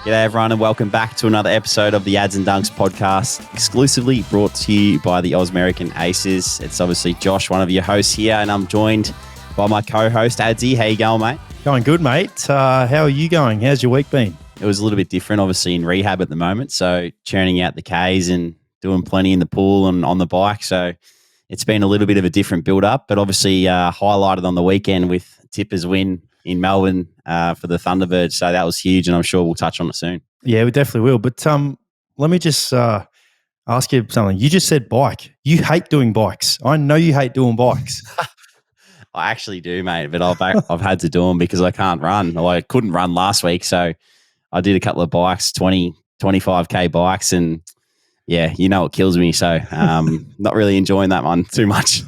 G'day everyone and welcome back to another episode of the Ads and Dunks podcast, exclusively brought to you by the Ausmerican Aces. It's obviously Josh, one of your hosts here, and I'm joined by my co-host Adsy. How you going, mate? Going good, mate. How are you going? How's your week been? It was a little bit different, obviously in rehab at the moment, so churning out the Ks and doing plenty in the pool and on the bike. So it's been a little bit of a different build-up, but obviously highlighted on the weekend with Tippah's win in Melbourne for the Thunderbirds. So that was huge, and I'm sure we'll touch on it soon. Yeah, we definitely will. But let me just ask you something. You just said bike. You hate doing bikes. I know you hate doing bikes. I actually do, mate, but I've had to do them because I can't run. Well, I couldn't run last week, so I did a couple of bikes, 20, 25K bikes, and yeah, you know it kills me. So not really enjoying that one too much.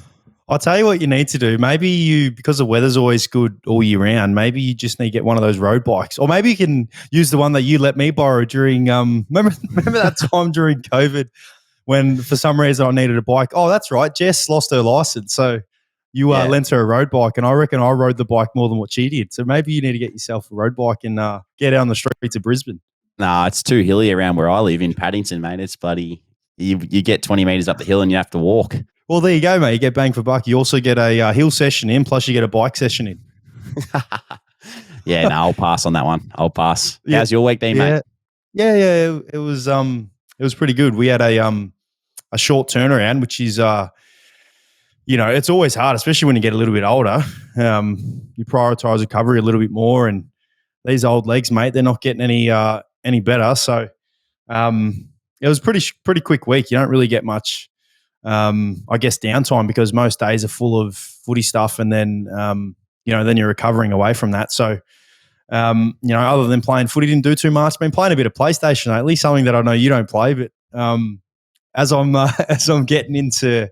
I'll tell you what you need to do. Maybe you, because the weather's always good all year round, maybe you just need to get one of those road bikes. Or maybe you can use the one that you let me borrow during, remember that time during COVID when for some reason I needed a bike? Oh, that's right. Jess lost her license. So you lent her a road bike, and I reckon I rode the bike more than what she did. So maybe you need to get yourself a road bike and get out on the streets of Brisbane. Nah, it's too hilly around where I live in Paddington, mate. It's bloody, you get 20 metres up the hill and you have to walk. Well, there you go, mate. You get bang for buck. You also get a hill session in, plus you get a bike session in. Yeah, no, I'll pass on that one. I'll pass. Yeah. How's your week been, mate? Yeah. It was pretty good. We had a short turnaround, which is it's always hard, especially when you get a little bit older. You prioritise recovery a little bit more, and these old legs, mate, they're not getting any better. So it was pretty quick week. You don't really get much. I guess downtime because most days are full of footy stuff, and then then you're recovering away from that. So other than playing footy, didn't do too much. Been playing a bit of PlayStation lately, something that I know you don't play. But as I'm getting into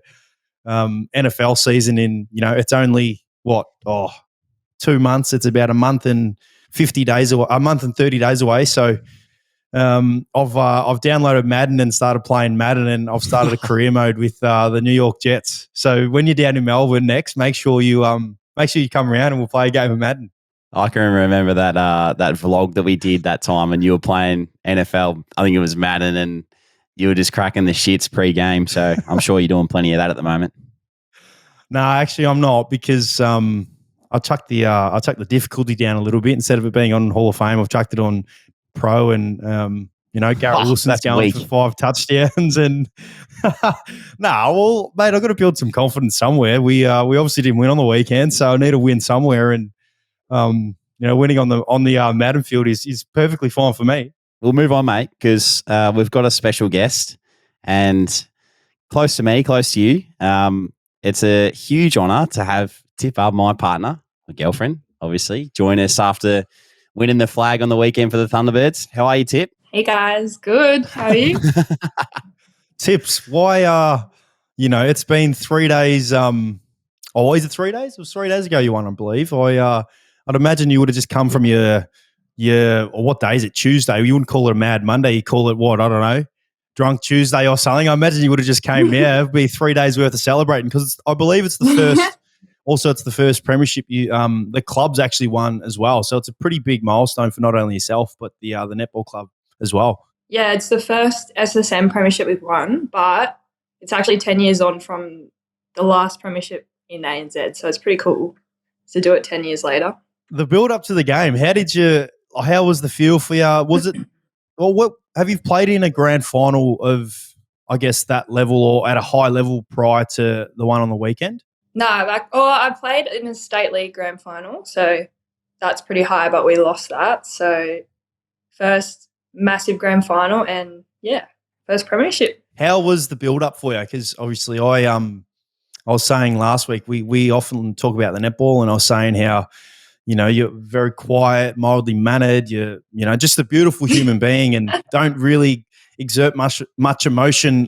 NFL season, it's only 2 months. It's about a month and 50 days away, a month and 30 days away. So. I've downloaded Madden and started playing Madden, and I've started a career mode with the New York Jets. So when you're down in Melbourne next, make sure you come around and we'll play a game of Madden. I can remember that vlog that we did that time, and you were playing NFL. I think it was Madden, and you were just cracking the shits pre-game. So I'm sure you're doing plenty of that at the moment. No, actually, I'm not, because I chucked the difficulty down a little bit. Instead of it being on Hall of Fame, I've chucked it on Pro, and Garrett Wilson's going for 5 touchdowns, and well, mate, I've got to build some confidence somewhere. We obviously didn't win on the weekend, so I need to win somewhere, and winning on the Madden field is perfectly fine for me. We'll move on, mate, because we've got a special guest, and close to me, close to you. It's a huge honour to have Tippah, my partner, my girlfriend, obviously, join us after winning the flag on the weekend for the Thunderbirds. How are you, Tip? Hey, guys. Good. How are you? Tips, why, it's been 3 days. Is it 3 days? It was 3 days ago you won, I believe. I'd imagine you would have just come from your or what day is it? Tuesday. You wouldn't call it a Mad Monday. You call it what? I don't know. Drunk Tuesday or something. I imagine you would have just came now. It'd be 3 days worth of celebrating, because I believe it's the first. Also, it's the first premiership the club's actually won as well. So it's a pretty big milestone for not only yourself, but the netball club as well. Yeah, it's the first SSM premiership we've won, but it's actually 10 years on from the last premiership in ANZ. So it's pretty cool to do it 10 years later. The build up to the game, how was the feel for you? Was it, what have you played in a grand final of, I guess, that level or at a high level prior to the one on the weekend? No, I played in a state league grand final, so that's pretty high, but we lost that. So first massive grand final, and first premiership. How was the build up for you? Because obviously I was saying last week we often talk about the netball, and I was saying how you're very quiet, mildly mannered, you're just a beautiful human being, and don't really exert much emotion.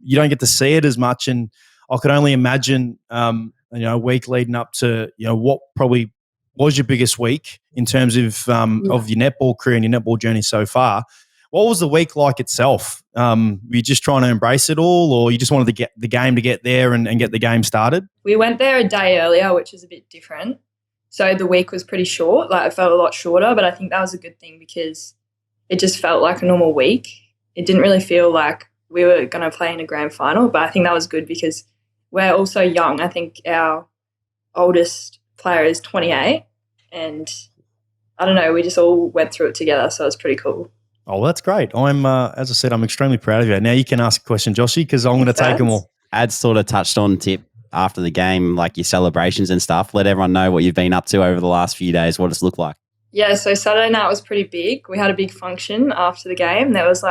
You don't get to see it as much, and I could only imagine, a week leading up to, what probably was your biggest week in terms of your netball career and your netball journey so far. What was the week like itself? Were you just trying to embrace it all, or you just wanted to get the game to get there and get the game started? We went there a day earlier, which is a bit different. So the week was pretty short. Like, it felt a lot shorter, but I think that was a good thing because it just felt like a normal week. It didn't really feel like we were going to play in a grand final, but I think that was good because we're also young. I think our oldest player is 28, and I don't know, we just all went through it together, so it was pretty cool. Oh, that's great. I'm, as I said, I'm extremely proud of you. Now you can ask a question, Joshy, because I'm going to take them all. Ads sort of touched on, Tip, after the game, like your celebrations and stuff. Let everyone know what you've been up to over the last few days, what it's looked like. Yeah, so Saturday night was pretty big. We had a big function after the game. There was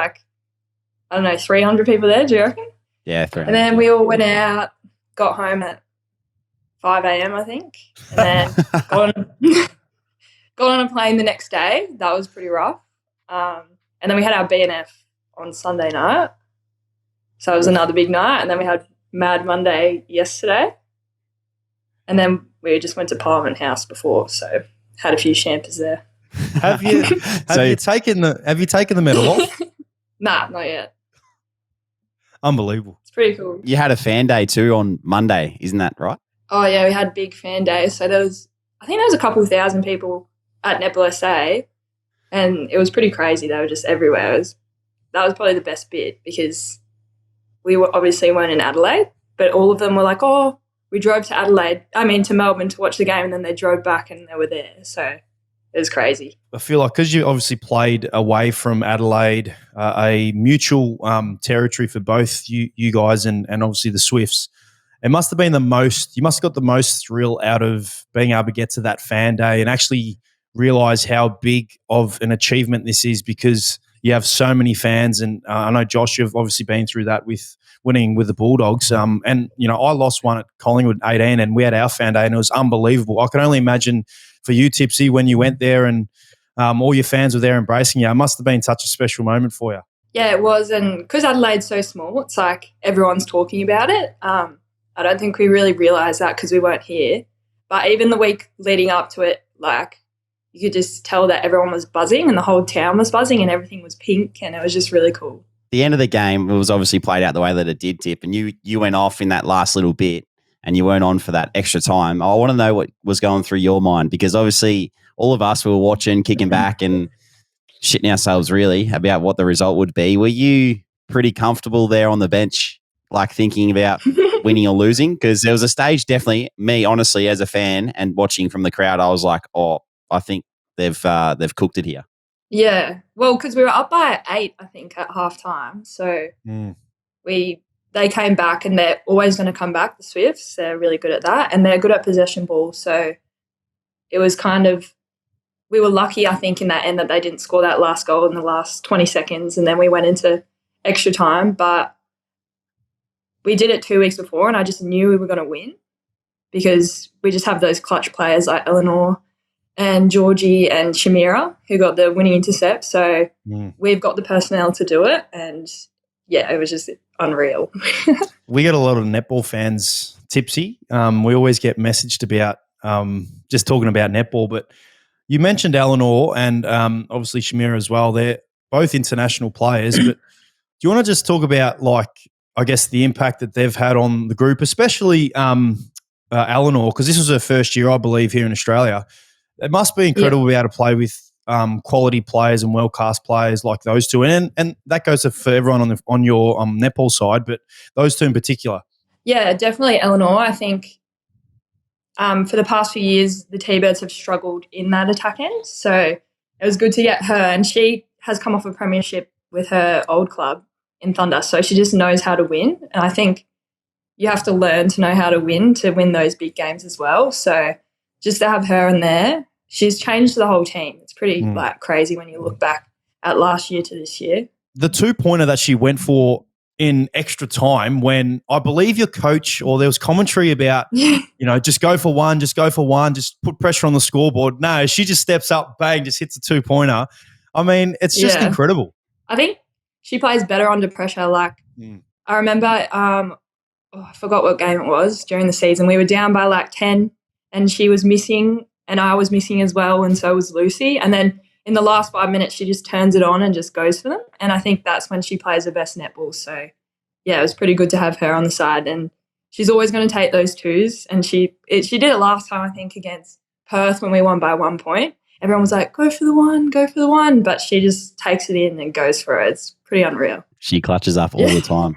300 people there, do you reckon? Yeah, 300. And then we all went out, got home at 5 a.m, I think, and then got on a plane the next day. That was pretty rough. And then we had our BNF on Sunday night. So it was another big night. And then we had Mad Monday yesterday. And then we just went to Parliament House before, so had a few champers there. Have you taken the medal off? Nah, not yet. Unbelievable. It's pretty cool. You had a fan day too on Monday, isn't that right? Oh, yeah, we had big fan day. So I think there was a couple thousand people at Netball SA, and it was pretty crazy. They were just everywhere. That was probably the best bit because we obviously weren't in Adelaide, but all of them were like, oh, we drove to Melbourne to watch the game, and then they drove back and they were there. So it was crazy. I feel like because you obviously played away from Adelaide, a mutual territory for both you guys and obviously the Swifts, it must have been you must have got the most thrill out of being able to get to that fan day and actually realise how big of an achievement this is because you have so many fans. And I know, Josh, you've obviously been through that with winning with the Bulldogs. And, I lost one at Collingwood 18 and we had our fan day and it was unbelievable. I can only imagine for you, Tipsy, when you went there and all your fans were there embracing you, it must have been such a special moment for you. Yeah, it was. And because Adelaide's so small, it's like everyone's talking about it. I don't think we really realised that because we weren't here. But even the week leading up to it, you could just tell that everyone was buzzing and the whole town was buzzing and everything was pink and it was just really cool. The end of the game, it was obviously played out the way that it did, Tip, and you went off in that last little bit and you weren't on for that extra time. I want to know what was going through your mind because obviously all of us were watching, kicking back and shitting ourselves really about what the result would be. Were you pretty comfortable there on the bench, thinking about winning or losing? Because there was a stage, definitely, me, honestly, as a fan and watching from the crowd, I was like, oh, I think they've cooked it here. Yeah. Well, because we were up by 8, I think, at halftime. So they came back and they're always going to come back, the Swifts. They're really good at that and they're good at possession ball. So it was we were lucky, I think, in that end that they didn't score that last goal in the last 20 seconds and then we went into extra time. But we did it 2 weeks before and I just knew we were going to win because we just have those clutch players like Eleanor and Georgie and Shamira who got the winning intercept. So we've got the personnel to do it. And, yeah, it was just unreal. We get a lot of netball fans, Tipsy. We always get messaged about just talking about netball. But you mentioned Eleanor and obviously Shamira as well. They're both international players. But do you want to just talk about, I guess, the impact that they've had on the group, especially Eleanor, because this was her first year, I believe, here in Australia. It must be incredible to be able to play with quality players and well-cast players like those two. And that goes for everyone on your netball side, but those two in particular. Yeah, definitely Eleanor. I think for the past few years, the T-Birds have struggled in that attack end. So it was good to get her. And she has come off a premiership with her old club in Thunder. So she just knows how to win. And I think you have to learn to know how to win those big games as well. So just to have her in there, she's changed the whole team. It's pretty crazy when you look back at last year to this year. The 2-pointer that she went for in extra time when I believe your coach or there was commentary about, just go for one, just put pressure on the scoreboard. No, she just steps up, bang, just hits a 2-pointer. I mean, it's just incredible. I think she plays better under pressure. I remember, I forgot what game it was during the season. We were down by 10 and she was missing and I was missing as well and so was Lucy. And then in the last 5 minutes, she just turns it on and just goes for them. And I think that's when she plays her best netball. So, yeah, it was pretty good to have her on the side. And she's always going to take those twos. And she did it last time, I think, against Perth when we won by 1 point. everyone was like, go for the one. But she just takes it in and goes for it. It's pretty unreal. She clutches up all the time.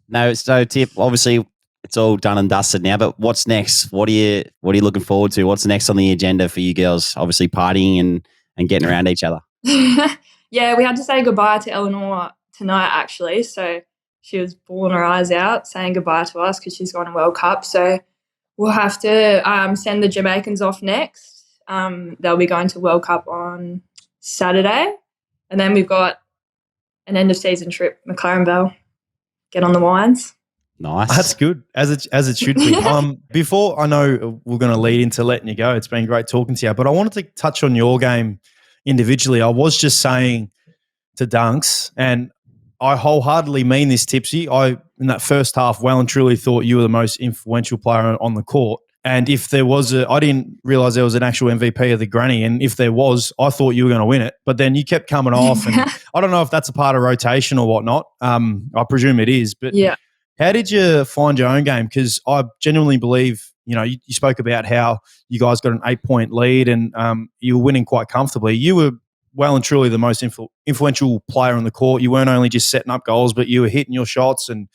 No, so Tip, obviously it's all done and dusted now, but what's next? What are you looking forward to? What's next on the agenda for you girls? Obviously partying and getting around each other. Yeah, we had to say goodbye to Eleanor tonight, actually. So she was bawling her eyes out saying goodbye to us because she's gone to World Cup. So we'll have to send the Jamaicans off next. They'll be going to World Cup on Saturday. And then we've got an end-of-season trip, McLaren Vale. Get on the wines. Nice. That's good, as it should be. Before, I know we're going to lead into letting you go. It's been great talking to you, but I wanted to touch on your game individually. I was just saying to Dunks, and I wholeheartedly mean this, Tipsy. In that first half, well and truly thought you were the most influential player on the court. And if there was I didn't realize there was an actual MVP of the granny. And if there was, I thought you were going to win it. But then you kept coming off. And I don't know if that's a part of rotation or whatnot. I presume it is. But yeah. How did you find your own game? Because I genuinely believe, you spoke about how you guys got an 8-point lead and you were winning quite comfortably. You were well and truly the most influential player on the court. You weren't only just setting up goals, but you were hitting your shots and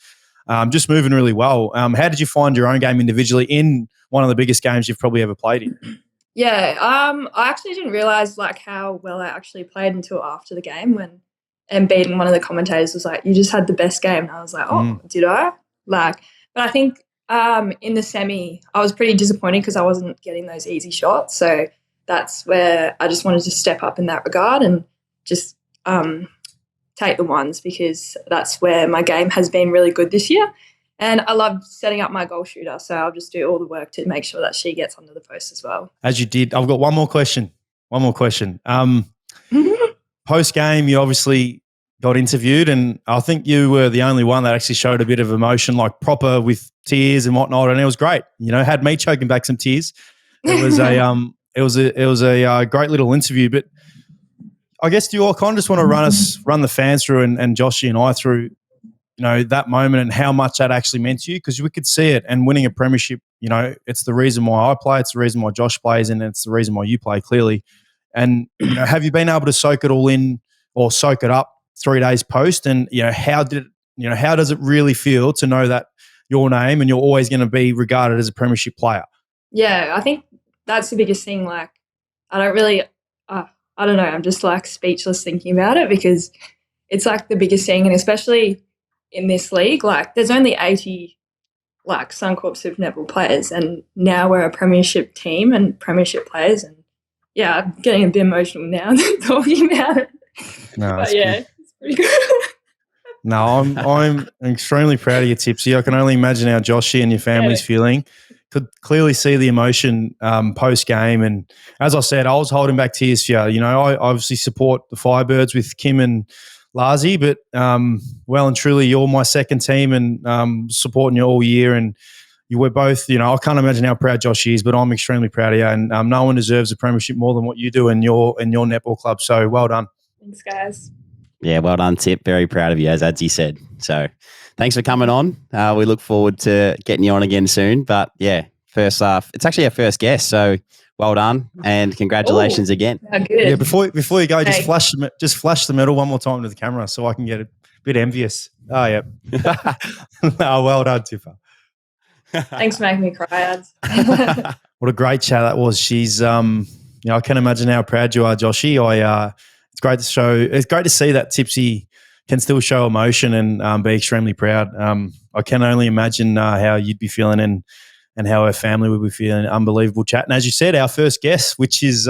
just moving really well. How did you find your own game individually in one of the biggest games you've probably ever played in? Yeah, I actually didn't realize how well I actually played until after the game when Embiid, one of the commentators, was like, "You just had the best game," and I was like, "Oh, did I?" But I think in the semi, I was pretty disappointed because I wasn't getting those easy shots. So that's where I just wanted to step up in that regard and just take the ones because that's where my game has been really good this year. And I love setting up my goal shooter, so I'll just do all the work to make sure that she gets under the post as well. As you did. I've got one more question. Post-game, you obviously got interviewed, and I think you were the only one that actually showed a bit of emotion, like proper with tears and whatnot, and it was great. Had me choking back some tears. It was a great little interview. But I guess do you all kind of just want to run the fans through and Joshy and I through that moment and how much that actually meant to you? Because we could see it, and winning a premiership, it's the reason why I play, it's the reason why Josh plays, and it's the reason why you play, clearly. And have you been able to soak it all in or soak it up 3 days post? And how does it really feel to know that your name and you're always going to be regarded as a premiership player? Yeah, I think that's the biggest thing. I don't really, I don't know. I'm just speechless thinking about it because it's the biggest thing, and especially in this league, there's only 80 Suncorp Super Netball players, and now we're a premiership team and premiership players, and yeah, I'm getting a bit emotional now talking about it. No, but yeah, it's pretty good. No, I'm extremely proud of you, Tipsy. I can only imagine how Joshy and your family's feeling. Could clearly see the emotion post game, and as I said, I was holding back tears for you. I obviously support the Firebirds with Kim and Larzy, but well and truly, you're my second team, and supporting you all year. And you were both, I can't imagine how proud Josh is, but I'm extremely proud of you. And no one deserves a premiership more than what you do in your netball club. So well done. Thanks, guys. Yeah, well done, Tip. Very proud of you, as Adzi said. So thanks for coming on. We look forward to getting you on again soon. But yeah, first off, it's actually our first guest, so well done and congratulations again. Good. Yeah, before you go, just flash the medal one more time to the camera so I can get a bit envious. Oh yeah. Oh, well done, Tippah. Thanks for making me cry, Ads. What a great chat that was. She's I can imagine how proud you are, Joshy. It's great to see that Tipsy can still show emotion and be extremely proud. I can only imagine how you'd be feeling and how her family would be feeling. Unbelievable chat. And as you said, our first guest, which is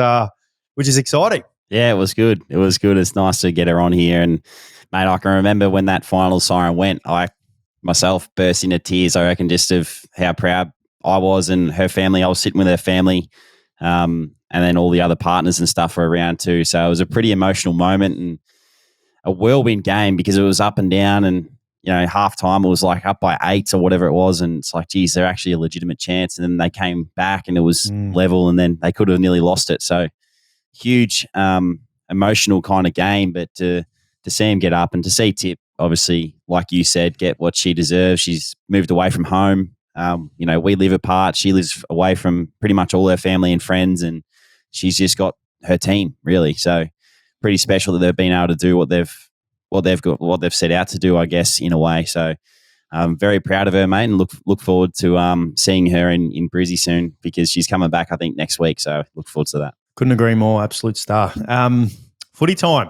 exciting. Yeah, it was good. It's nice to get her on here. And mate, I can remember when that final siren went, I myself burst into tears, I reckon, just of how proud I was and her family. I was sitting with her family, and then all the other partners and stuff were around too. So it was a pretty emotional moment and a whirlwind game because it was up and down, and half time it was up by 8 or whatever it was, and it's geez, they're actually a legitimate chance. And then they came back and it was level, and then they could have nearly lost it. So huge emotional kind of game, but to see him get up and to see Tip, obviously, like you said, get what she deserves. She's moved away from home. We live apart. She lives away from pretty much all her family and friends, and she's just got her team really. So pretty special that they've been able to do what they've set out to do, I guess, in a way. So I'm very proud of her, mate, and look forward to seeing her in Brizzy soon because she's coming back, I think, next week. So look forward to that. Couldn't agree more. Absolute star. Footy time.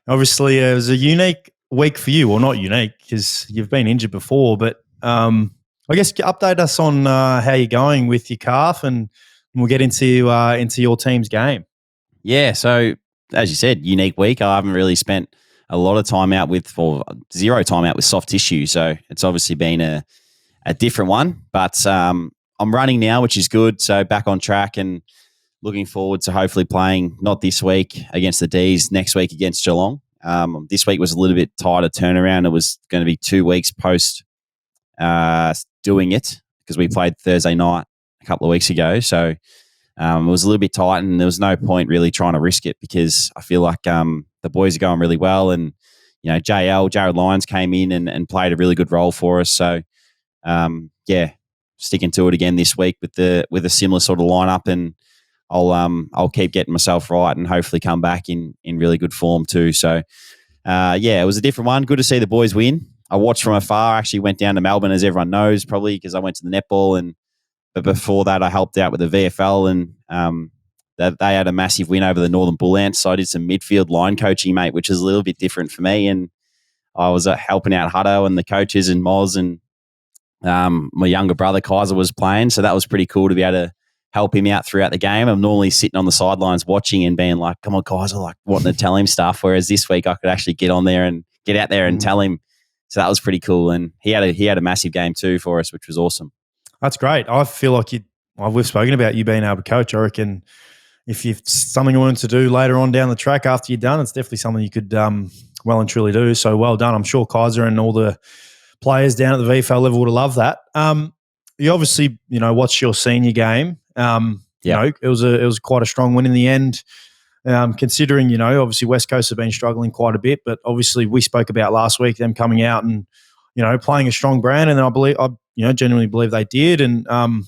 Obviously, it was a unique week for you. Well, not unique because you've been injured before, but I guess update us on how you're going with your calf, and we'll get into your team's game. Yeah. So as you said, unique week. I haven't really spent a lot of time out with, or zero time out with soft tissue. So it's obviously been a different one, but I'm running now, which is good. So back on track and looking forward to hopefully playing not this week against the D's, next week against Geelong. This week was a little bit tighter turnaround. It was going to be 2 weeks post doing it because we played Thursday night a couple of weeks ago. So it was a little bit tight and there was no point really trying to risk it because I feel like the boys are going really well. And, you know, Jared Lyons came in and played a really good role for us. So, sticking to it again this week with a similar sort of lineup, and I'll keep getting myself right and hopefully come back in really good form too. So, it was a different one. Good to see the boys win. I watched from afar. I actually went down to Melbourne, as everyone knows, probably because I went to the netball. But before that, I helped out with the VFL, and they had a massive win over the Northern Bull Ants. So I did some midfield line coaching, mate, which is a little bit different for me. And I was helping out Hutto and the coaches and Moz, and my younger brother Kaiser was playing. So that was pretty cool to be able to help him out throughout the game. I'm normally sitting on the sidelines watching and being like, come on, Kaiser, like wanting to tell him stuff. Whereas this week I could actually get out there and tell him. So that was pretty cool. And he had a massive game too for us, which was awesome. That's great. I feel like we've spoken about you being able to coach. I reckon if you've something you wanted to do later on down the track after you're done, it's definitely something you could well and truly do. So well done. I'm sure Kaiser and all the players down at the VFL level would have loved that. You obviously, watched your senior game. It was quite a strong win in the end. Considering, obviously West Coast have been struggling quite a bit, but obviously we spoke about last week them coming out and, playing a strong brand, and I genuinely believe they did, and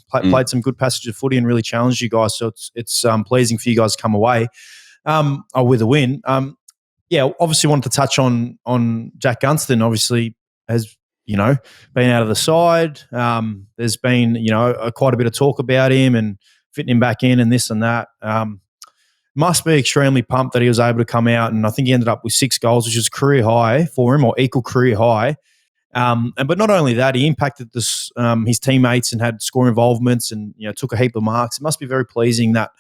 played some good passage of footy and really challenged you guys. So it's pleasing for you guys to come away with a win. Obviously wanted to touch on Jack Gunston. Obviously has been out of the side. There's been quite a bit of talk about him and fitting him back in and this and that. Must be extremely pumped that he was able to come out, and I think he ended up with 6 goals, which is career high for him, or equal career high. But not only that, he impacted his teammates and had score involvements and took a heap of marks. It must be very pleasing that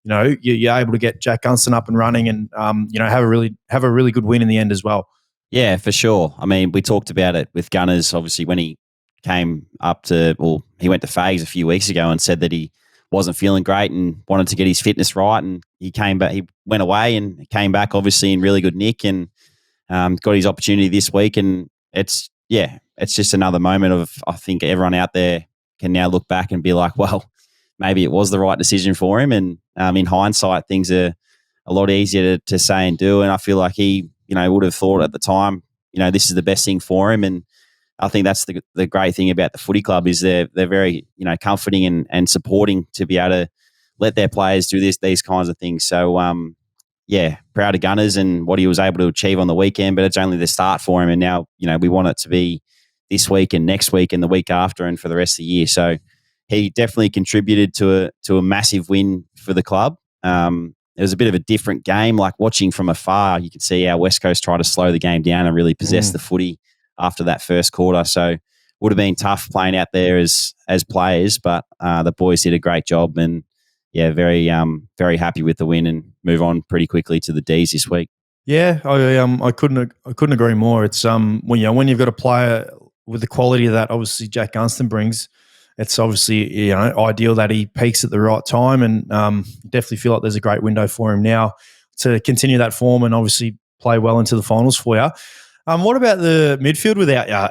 you're able to get Jack Gunston up and running and have a really good win in the end as well. Yeah, for sure. I mean, we talked about it with Gunners, obviously, when he came he went to Fags a few weeks ago and said that he wasn't feeling great and wanted to get his fitness right. And he came back, he went away and came back obviously in really good nick and got his opportunity this week. And it's just another moment of, I think everyone out there can now look back and be like, well, maybe it was the right decision for him. And in hindsight, things are a lot easier to say and do. And I feel like he, would have thought at the time, this is the best thing for him. And I think that's the great thing about the footy club is they're very, comforting and supporting to be able to let their players do these kinds of things. So, proud of Gunners and what he was able to achieve on the weekend, but it's only the start for him. And now, we want it to be this week and next week and the week after and for the rest of the year. So he definitely contributed to a massive win for the club. It was a bit of a different game, like watching from afar. You could see how West Coast tried to slow the game down and really possess the footy after that first quarter. So would have been tough playing out there as players, but the boys did a great job and very happy with the win and move on pretty quickly to the D's this week. Yeah, I couldn't agree more. It's when you've got a player with the quality that obviously Jack Gunston brings, it's obviously ideal that he peaks at the right time, and definitely feel like there's a great window for him now to continue that form and obviously play well into the finals for you. What about the midfield without you?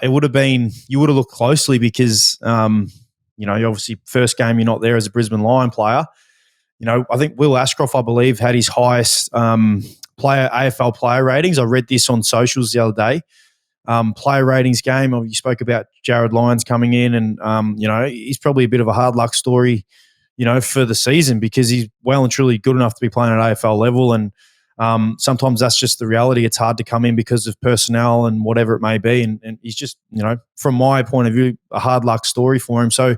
You would have looked closely because obviously first game you're not there as a Brisbane Lion player. I think Will Ashcroft, I believe, had his highest AFL player ratings. I read this on socials the other day. Player ratings game. You spoke about Jared Lyons coming in, and he's probably a bit of a hard luck story. for the season, because he's well and truly good enough to be playing at AFL level. And sometimes that's just the reality. It's hard to come in because of personnel and whatever it may be. And he's just, from my point of view, a hard luck story for him. So,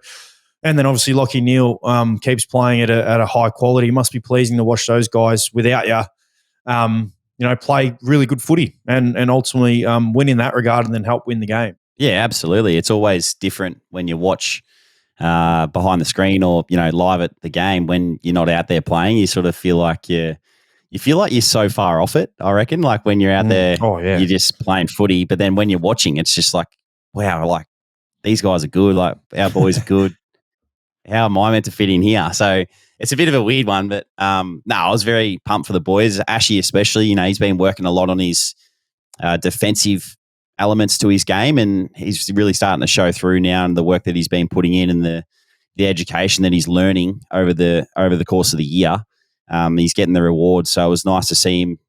and then obviously Lachie Neale keeps playing at a high quality. It must be pleasing to watch those guys without you, play really good footy and ultimately win in that regard and then help win the game. Yeah, absolutely. It's always different when you watch behind the screen or, live at the game. When you're not out there playing, you sort of feel like you're so far off it, I reckon. Like when you're out there, you're just playing footy. But then when you're watching, it's just like, wow, like these guys are good. Like our boys are good. How am I meant to fit in here? So it's a bit of a weird one. But I was very pumped for the boys. Ashy especially, he's been working a lot on his defensive elements to his game, and he's really starting to show through now, and the work that he's been putting in and the education that he's learning over the course of the year. He's getting the reward. So it was nice to see him,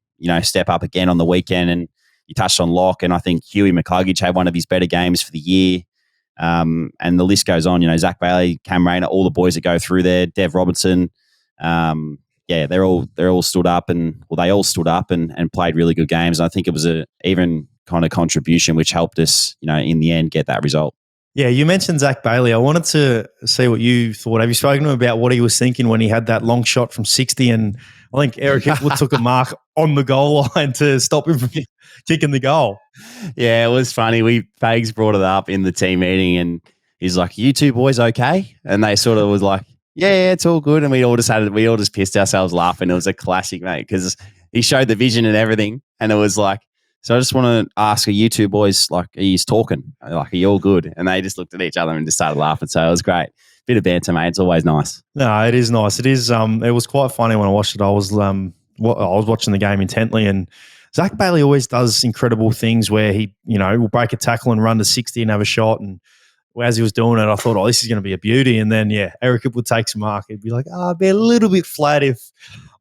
step up again on the weekend. And you touched on Locke, and I think Huey McCluggage had one of his better games for the year. And the list goes on, Zach Bailey, Cam Rayner, all the boys that go through there, Dev Robertson. They're all stood up and played really good games. And I think it was a even kind of contribution which helped us, in the end get that result. Yeah, you mentioned Zach Bailey. I wanted to see what you thought. Have you spoken to him about what he was thinking when he had that long shot from 60? And I think Eric Hipwood took a mark on the goal line to stop him from kicking the goal. Yeah, it was funny. Fags brought it up in the team meeting, and he's like, "You two boys okay?" And they sort of was like, "Yeah, it's all good." And we all just pissed ourselves laughing. It was a classic, mate, because he showed the vision and everything, and it was like, so I just want to ask, are you two boys, like, are you talking? Like, are you all good? And they just looked at each other and just started laughing. So it was great. Bit of banter, mate. It's always nice. No, it is nice. It is. It was quite funny when I watched it. I was watching the game intently, and Zach Bailey always does incredible things where he, will break a tackle and run to 60 and have a shot. And as he was doing it, I thought, this is going to be a beauty. And then, Eric would take some mark. He'd be like, I'd be a little bit flat if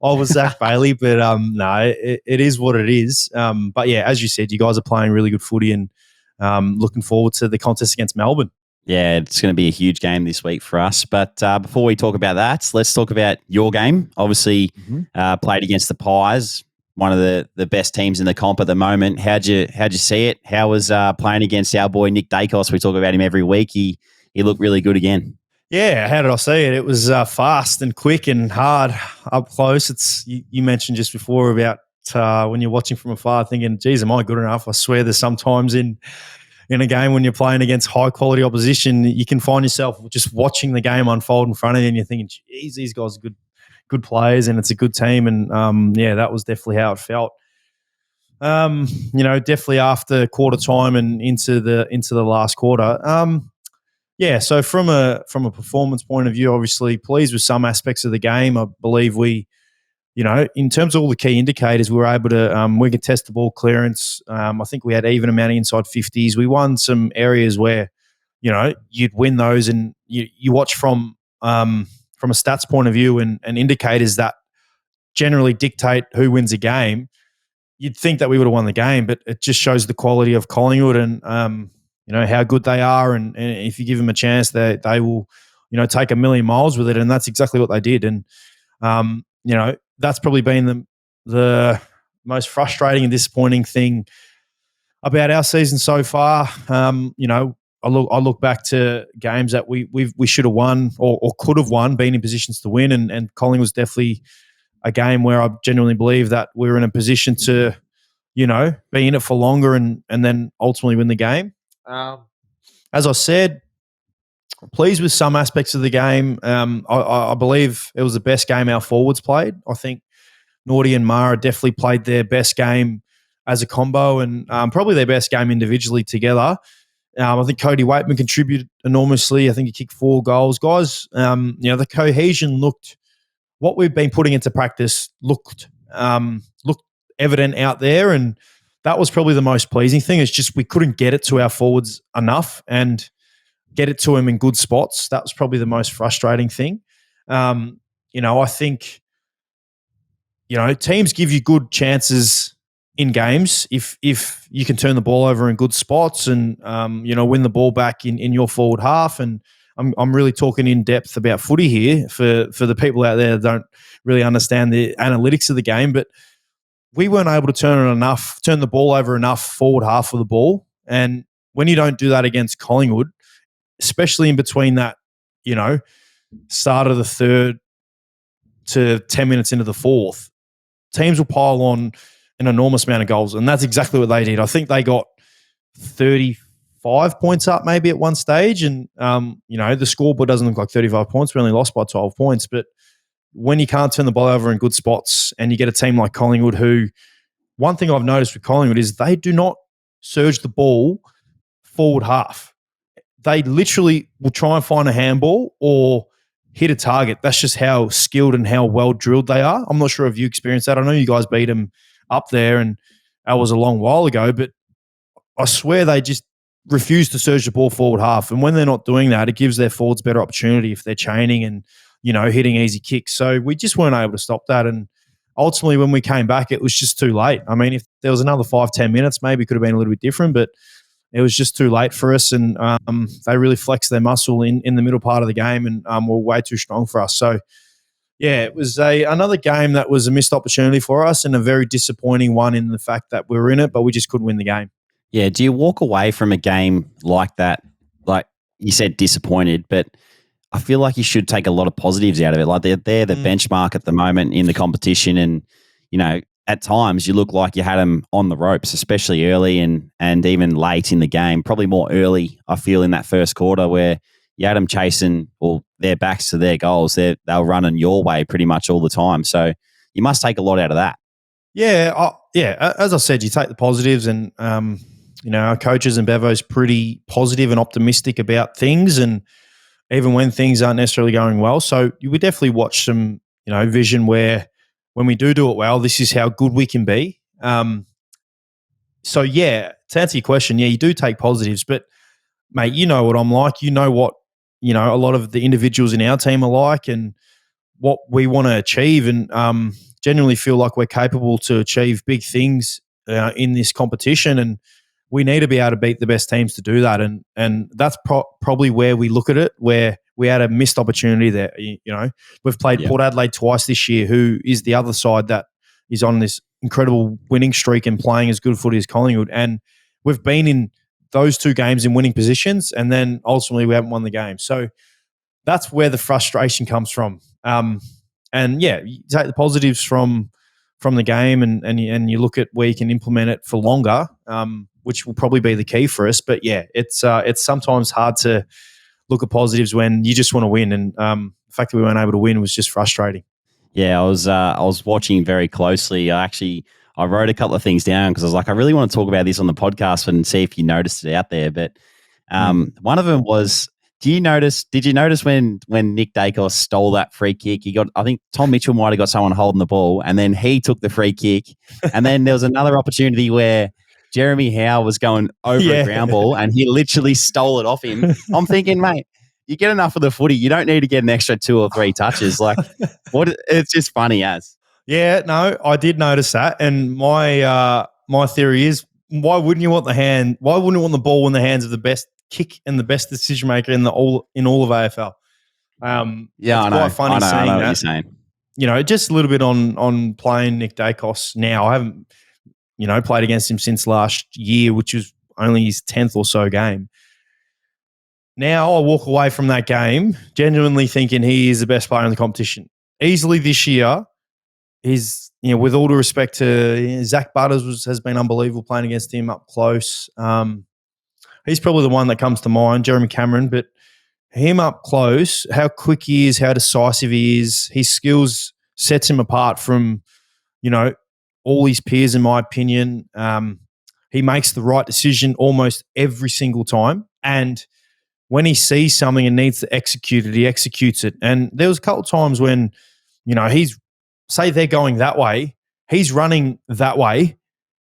I was Zach Bailey. But no, it is what it is. But yeah, as you said, you guys are playing really good footy, and looking forward to the contest against Melbourne. Yeah, it's going to be a huge game this week for us. But before we talk about that, let's talk about your game. Obviously, played against the Pies, one of the best teams in the comp at the moment. How'd you see it? How was playing against our boy Nick Dacos? We talk about him every week. He looked really good again. Yeah, how did I see it? It was fast and quick and hard up close. It's you mentioned just before about when you're watching from afar thinking, geez, am I good enough? I swear there's sometimes in a game when you're playing against high-quality opposition, you can find yourself just watching the game unfold in front of you and you're thinking, geez, these guys are good players and it's a good team. And, that was definitely how it felt. Definitely after quarter time and into the last quarter. So from a performance point of view, obviously pleased with some aspects of the game. I believe we, in terms of all the key indicators, we were able to we could test the ball clearance. I think we had even amount of inside 50s. We won some areas where, you'd win those, and you watch from a stats point of view and indicators that generally dictate who wins a game. You'd think that we would have won the game, but it just shows the quality of Collingwood and how good they are, and if you give them a chance, they will, take a million miles with it, and that's exactly what they did. And that's probably been the most frustrating and disappointing thing about our season so far. I look back to games that we should have won or could have won, been in positions to win, and Collingwood was definitely a game where I genuinely believe that we were in a position to, be in it for longer and then ultimately win the game. As I said, pleased with some aspects of the game. I believe it was the best game our forwards played. I think Nordy and Mara definitely played their best game as a combo and probably their best game individually together. I think Cody Waitman contributed enormously. I think he kicked 4 goals. Guys, the cohesion looked, what we've been putting into practice looked evident out there, and that was probably the most pleasing thing. It's just we couldn't get it to our forwards enough and get it to them in good spots. That was probably the most frustrating thing. I think, teams give you good chances in games if you can turn the ball over in good spots and, win the ball back in your forward half. And I'm really talking in depth about footy here for the people out there that don't really understand the analytics of the game, but we weren't able to turn the ball over enough forward half of the ball. And when you don't do that against Collingwood, especially in between that, start of the third to 10 minutes into the fourth, teams will pile on an enormous amount of goals. And that's exactly what they did. I think they got 35 points up maybe at one stage. And, the scoreboard doesn't look like 35 points. We only lost by 12 points. But when you can't turn the ball over in good spots and you get a team like Collingwood who, one thing I've noticed with Collingwood is they do not surge the ball forward half. They literally will try and find a handball or hit a target. That's just how skilled and how well drilled they are. I'm not sure if you experienced that. I know you guys beat them up there and that was a long while ago, but I swear they just refuse to surge the ball forward half. And when they're not doing that, it gives their forwards better opportunity if they're chaining and, hitting easy kicks. So we just weren't able to stop that. And ultimately, when we came back, it was just too late. I mean, if there was another 5-10 minutes, maybe it could have been a little bit different, but it was just too late for us. And they really flexed their muscle in the middle part of the game and were way too strong for us. So, yeah, it was another game that was a missed opportunity for us and a very disappointing one in the fact that we were in it, but we just couldn't win the game. Yeah. Do you walk away from a game like that? Like you said, disappointed, but I feel like you should take a lot of positives out of it. Like they're the benchmark at the moment in the competition. And, at times you look like you had them on the ropes, especially early and even late in the game, probably more early, I feel, in that first quarter where you had them chasing or their backs to their goals. They were running your way pretty much all the time. So you must take a lot out of that. Yeah. As I said, you take the positives and, our coaches and Bevo's pretty positive and optimistic about things. And even when things aren't necessarily going well. So you would definitely watch some, vision where when we do it well, this is how good we can be. So, yeah, to answer your question, yeah, you do take positives. But, mate, you know what I'm like. You know what, a lot of the individuals in our team are like and what we want to achieve and genuinely feel like we're capable to achieve big things in this competition. And we need to be able to beat the best teams to do that. And that's probably where we look at it, where we had a missed opportunity there. We've played Port Adelaide twice this year, who is the other side that is on this incredible winning streak and playing as good footy as Collingwood. And we've been in those two games in winning positions, and then ultimately we haven't won the game. So that's where the frustration comes from. And yeah, you take the positives from the game and you look at where you can implement it for longer, which will probably be the key for us. But yeah, it's sometimes hard to look at positives when you just want to win. And the fact that we weren't able to win was just frustrating. Yeah, I was watching very closely. I wrote a couple of things down because I was like, I really want to talk about this on the podcast and see if you noticed it out there. But one of them was, did you notice when Nick Dacos stole that free kick? I think Tom Mitchell might have got someone holding the ball and then he took the free kick. And then there was another opportunity where Jeremy Howe was going over a ground ball and he literally stole it off him. I'm thinking, mate, you get enough of the footy. You don't need to get an extra 2 or 3 touches. Like, it's just funny as. Yeah, no, I did notice that. And my theory is, why wouldn't you want the hand? Why wouldn't you want the ball in the hands of the best kick and the best decision maker in all of AFL? Yeah, I know. Quite funny I know what you're saying. Just a little bit on playing Nick Dacos now. I haven't, played against him since last year, which was only his 10th or so game. Now I walk away from that game genuinely thinking he is the best player in the competition. Easily this year, he's, with all due respect to Zach Butters has been unbelievable playing against him up close. He's probably the one that comes to mind, Jeremy Cameron, but him up close, how quick he is, how decisive he is, his skills sets him apart from, all his peers, in my opinion. He makes the right decision almost every single time. And when he sees something and needs to execute it, he executes it. And there was a couple of times when, say they're going that way, he's running that way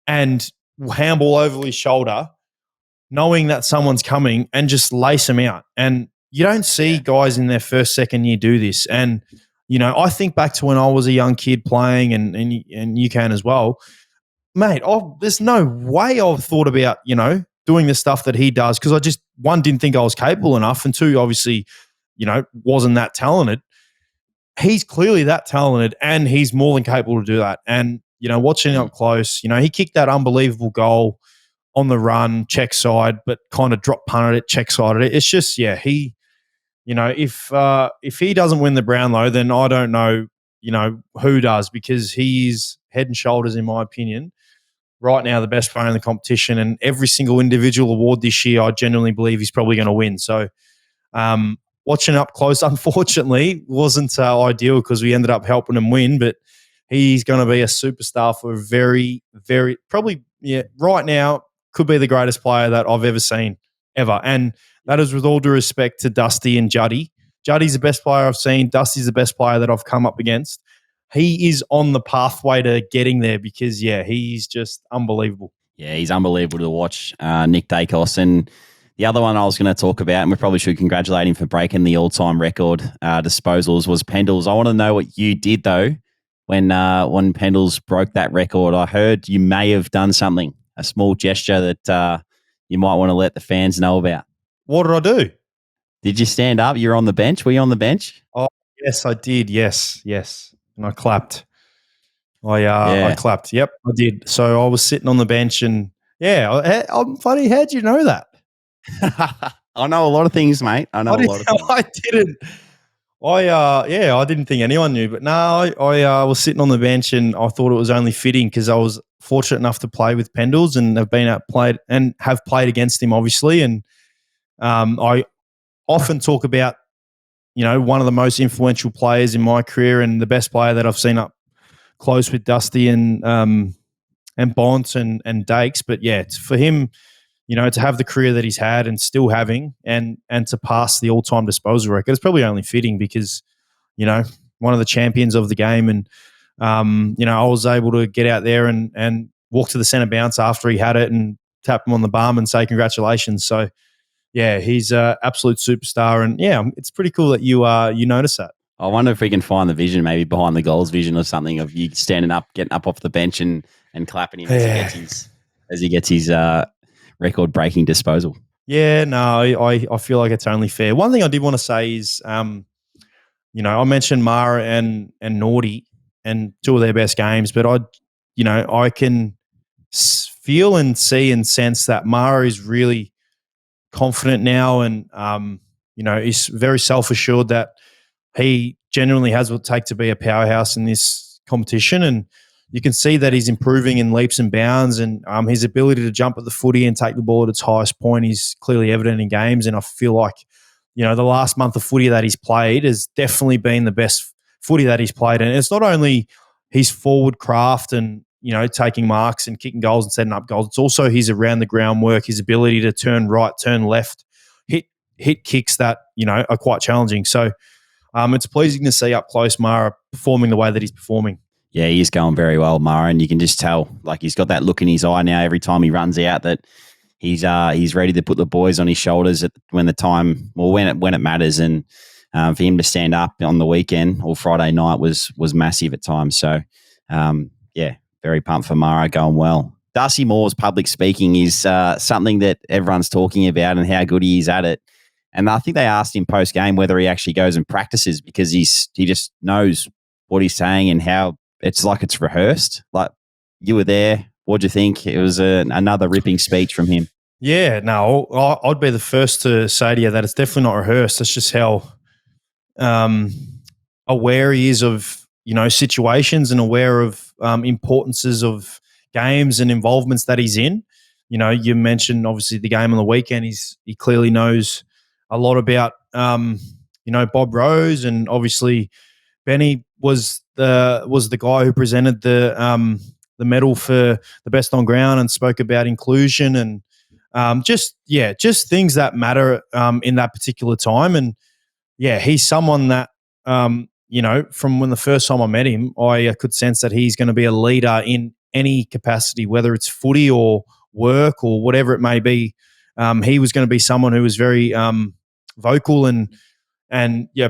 and handball over his shoulder, knowing that someone's coming and just lace them out. And you don't see guys in their first, second year do this. And, I think back to when I was a young kid playing and you can as well, mate, there's no way I've thought about, doing the stuff that he does, because I just, one, didn't think I was capable enough, and two, obviously, wasn't that talented. He's clearly that talented, and he's more than capable to do that. And, watching up close, he kicked that unbelievable goal on the run, check side, but kind of drop punted it, check sided it. It's just, he, if he doesn't win the Brownlow, then I don't know, who does, because he's head and shoulders, in my opinion, right now the best player in the competition, and every single individual award this year, I genuinely believe he's probably going to win. So watching up close, unfortunately, wasn't ideal because we ended up helping him win, but he's going to be a superstar for a very, very, probably, right now, could be the greatest player that I've ever seen, ever. And that is with all due respect to Dusty and Juddy. Juddy's the best player I've seen. Dusty's the best player that I've come up against. He is on the pathway to getting there because, he's just unbelievable. Yeah, he's unbelievable to watch, Nick Dacos. And the other one I was going to talk about, and we probably should congratulate him for breaking the all-time record disposals, was Pendles. I want to know what you did, though, when Pendles broke that record. I heard you may have done something, a small gesture that you might want to let the fans know about. What did I do? Did you stand up? You were on the bench? Were you on the bench? Oh, yes, I did. Yes. And I clapped. I clapped. Yep, I did. So I was sitting on the bench, and I'm funny. How'd you know that? I know a lot of things, mate. I didn't. I didn't think anyone knew, but no, I was sitting on the bench, and I thought it was only fitting because I was fortunate enough to play with Pendles and have played against him, obviously. And I often talk about, one of the most influential players in my career and the best player that I've seen up close with Dusty and Bont and Dakes. But it's for him, to have the career that he's had and still having, and to pass the all-time disposal record, it's probably only fitting because, one of the champions of the game. And, I was able to get out there and walk to the centre bounce after he had it and tap him on the bum and say congratulations. So, he's an absolute superstar. And, it's pretty cool that you notice that. I wonder if we can find the vision, maybe behind the goals vision or something, of you standing up, getting up off the bench and clapping him as he gets his record-breaking disposal. Yeah, no, I feel like it's only fair. One thing I did want to say is, I mentioned Mara and Naughty and two of their best games, but I can feel and see and sense that Mara is really confident now, and he's very self-assured that he genuinely has what it takes to be a powerhouse in this competition. And you can see that he's improving in leaps and bounds, and his ability to jump at the footy and take the ball at its highest point is clearly evident in games. And I feel like, the last month of footy that he's played has definitely been the best footy that he's played. And it's not only his forward craft and, taking marks and kicking goals and setting up goals, it's also his around the ground work, his ability to turn right, turn left, hit kicks that, are quite challenging. So it's pleasing to see up close Mara performing the way that he's performing. Yeah, he is going very well, Mara, and you can just tell, like, he's got that look in his eye now every time he runs out, that he's ready to put the boys on his shoulders when it matters. And for him to stand up on the weekend or Friday night was massive at times. So, very pumped for Mara, going well. Darcy Moore's public speaking is something that everyone's talking about and how good he is at it. And I think they asked him post-game whether he actually goes and practices, because he just knows what he's saying and how it's like it's rehearsed. Like, you were there. What'd you think? It was another ripping speech from him. Yeah, no, I'd be the first to say to you that it's definitely not rehearsed. It's just how aware he is of, situations, and aware of importances of games and involvements that he's in. You mentioned obviously the game on the weekend. He clearly knows a lot about Bob Rose, and obviously Benny was the guy who presented the medal for the best on ground and spoke about inclusion and just things that matter in that particular time. And he's someone that from when the first time I met him, I could sense that he's going to be a leader in any capacity, whether it's footy or work or whatever it may be. He was going to be someone who was very vocal and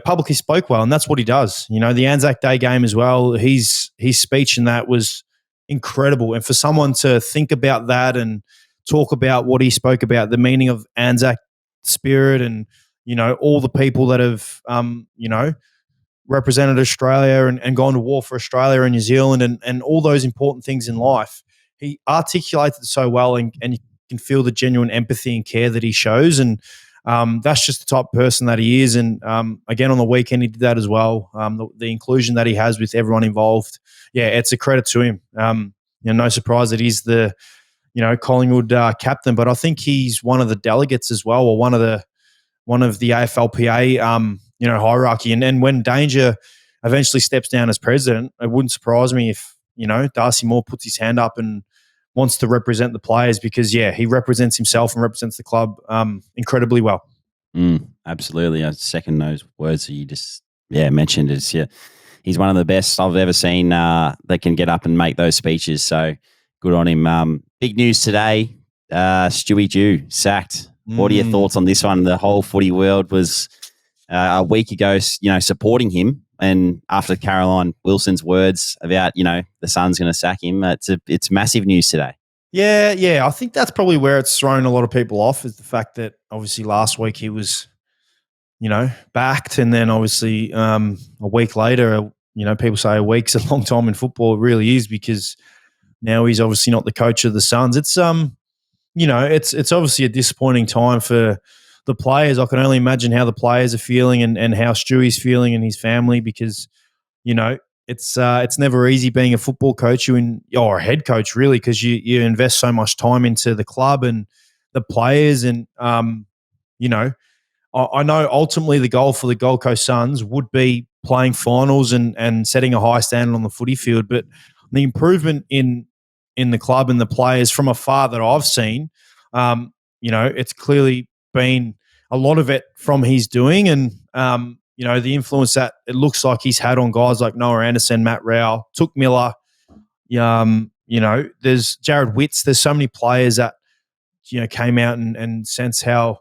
publicly spoke well, and that's what he does. The Anzac Day game as well, his speech in that was incredible. And for someone to think about that and talk about what he spoke about, the meaning of Anzac spirit, and all the people that have represented Australia and gone to war for Australia and New Zealand, and all those important things in life. He articulated it so well, and you can feel the genuine empathy and care that he shows, and that's just the type of person that he is. And again, on the weekend, he did that as well. The inclusion that he has with everyone involved, it's a credit to him. No surprise that he's the Collingwood captain, but I think he's one of the delegates as well, or one of the AFLPA hierarchy. And when Danger eventually steps down as president, it wouldn't surprise me if Darcy Moore puts his hand up and wants to represent the players, because he represents himself and represents the club incredibly well. Absolutely, I second those words that you just mentioned. He's one of the best I've ever seen that can get up and make those speeches. So good on him. Big news today: Stewie Dew sacked. What are your thoughts on this one? The whole footy world was a week ago, supporting him, and after Caroline Wilson's words about the Sun's going to sack him, it's massive news today. Yeah, I think that's probably where it's thrown a lot of people off, is the fact that obviously last week he was, backed, and then obviously a week later, people say a week's a long time in football. It really is, because now he's obviously not the coach of the Suns. It's it's obviously a disappointing time for the players. I can only imagine how the players are feeling and how Stewie's feeling and his family, because it's never easy being a football coach or a head coach, really, because you invest so much time into the club and the players. And I know ultimately the goal for the Gold Coast Suns would be playing finals and setting a high standard on the footy field, but the improvement in the club and the players from afar that I've seen, it's clearly been a lot of it from his doing, and the influence that it looks like he's had on guys like Noah Anderson, Matt Rowell, Took Miller. There's Jared Witts. There's so many players that came out and sense how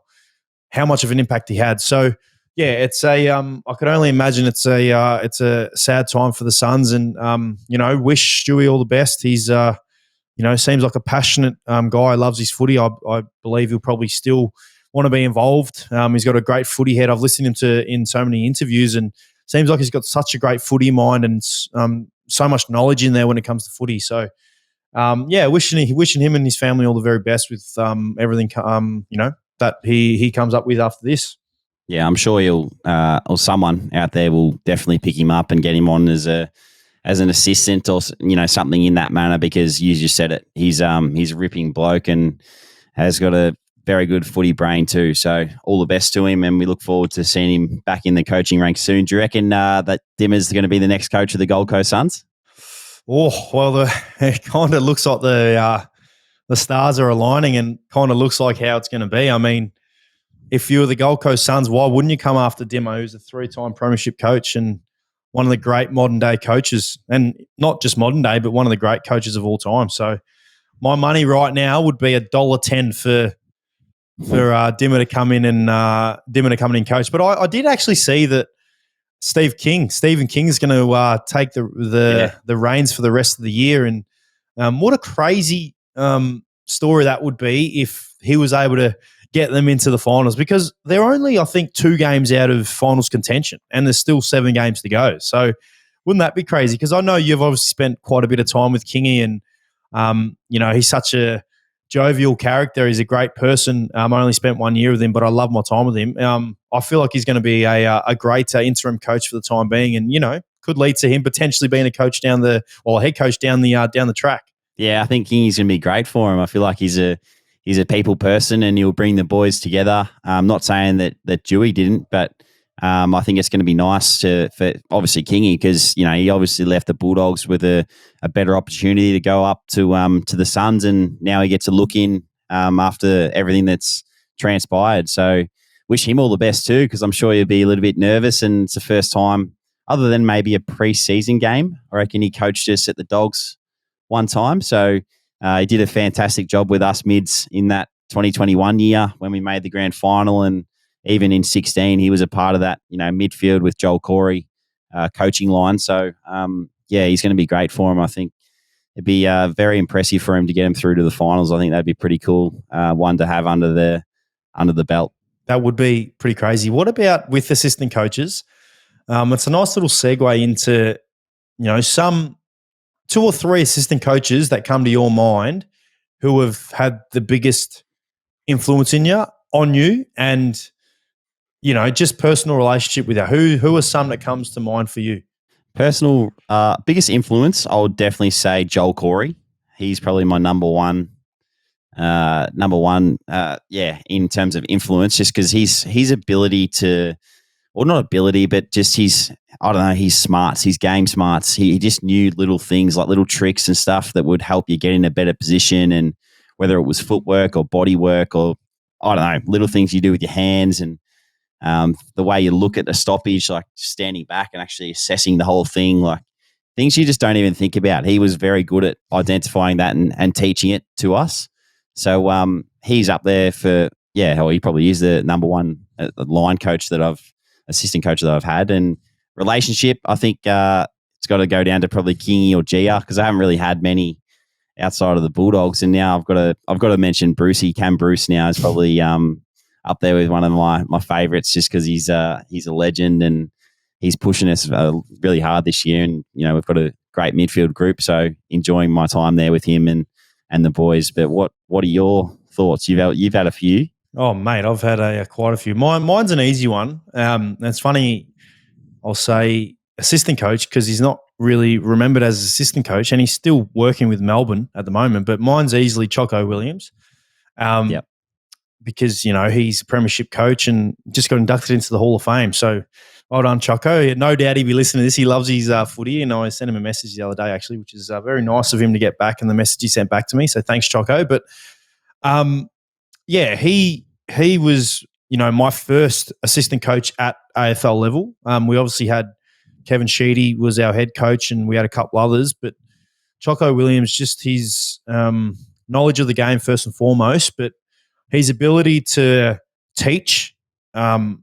much of an impact he had. So it's I could only imagine it's a sad time for the Suns, and wish Stewie all the best. He's seems like a passionate guy, loves his footy. I believe he'll probably still want to be involved. He's got a great footy head. I've listened to him in so many interviews, and seems like he's got such a great footy mind and so much knowledge in there when it comes to footy. So, wishing him and his family all the very best with everything that he comes up with after this. Yeah, I'm sure he'll or someone out there will definitely pick him up and get him on as an assistant or something in that manner, because you just said it. He's a ripping bloke and has got a very good footy brain too. So all the best to him, and we look forward to seeing him back in the coaching ranks soon. Do you reckon that Dimmer's going to be the next coach of the Gold Coast Suns? Oh, well, it kind of looks like the stars are aligning, and kind of looks like how it's going to be. I mean, if you were the Gold Coast Suns, why wouldn't you come after Dimmer, who's a 3-time premiership coach and one of the great modern day coaches, and not just modern day, but one of the great coaches of all time. So my money right now would be $1.10 for Dimmer to come in and coach. But I did actually see that Stephen King is going to take the reins for the rest of the year, and what a crazy story that would be if he was able to get them into the finals, because they're only, I think, 2 games out of finals contention, and there's still 7 games to go. So wouldn't that be crazy? Because I know you've obviously spent quite a bit of time with Kingy, and he's such a jovial character. He's a great person. I only spent 1 year with him, but I love my time with him. I feel like he's going to be a great interim coach for the time being, and could lead to him potentially being a coach head coach down the track. Yeah, I think Kingy's going to be great for him. I feel like he's a people person, and he'll bring the boys together. I'm not saying that Dewey didn't, but I think it's going to be nice for obviously Kingy, because he obviously left the Bulldogs with a better opportunity to go up to the Suns, and now he gets a look in after everything that's transpired. So wish him all the best too, because I'm sure he'll be a little bit nervous, and it's the first time, other than maybe a pre-season game, I reckon he coached us at the Dogs one time. So he did a fantastic job with us mids in that 2021 year when we made the grand final, and even in 16, he was a part of that, midfield with Joel Corey coaching line. So, he's going to be great for him, I think. it'd be very impressive for him to get him through to the finals. I think that'd be pretty cool one to have under the belt. That would be pretty crazy. What about with assistant coaches? It's a nice little segue into, some 2 or 3 assistant coaches that come to your mind who have had the biggest influence on you and, just personal relationship with you. Who are some that comes to mind for you? Personal biggest influence, I would definitely say Joel Corey. He's probably my number one, in terms of influence, just because his ability to, or not ability, but just his smarts, his game smarts. He just knew little things like little tricks and stuff that would help you get in a better position, and whether it was footwork or body work or, little things you do with your hands and the way you look at the stoppage, like standing back and actually assessing the whole thing, like things you just don't even think about. He was very good at identifying that and teaching it to us. So he's up there for, he probably is the number one assistant coach that I've had. And relationship, I think it's got to go down to probably Kingy or Gia, because I haven't really had many outside of the Bulldogs. And now I've got to mention Brucey. Cam Bruce now is probably up there with one of my favourites, just because he's a legend and he's pushing us really hard this year. And we've got a great midfield group, so enjoying my time there with him and the boys. But what are your thoughts? You've had a few. Oh, mate, I've had quite a few. Mine's an easy one. It's funny. I'll say assistant coach because he's not really remembered as assistant coach, and he's still working with Melbourne at the moment. But mine's easily Choco Williams. Yep. Because, he's a premiership coach and just got inducted into the Hall of Fame. So well done, Choco. No doubt he'd be listening to this. He loves his footy, and I sent him a message the other day, actually, which is very nice of him to get back, and the message he sent back to me. So thanks, Choco. But, he was, my first assistant coach at AFL level. We obviously had Kevin Sheedy was our head coach, and we had a couple others. But Choco Williams, just his knowledge of the game first and foremost, but his ability to teach, the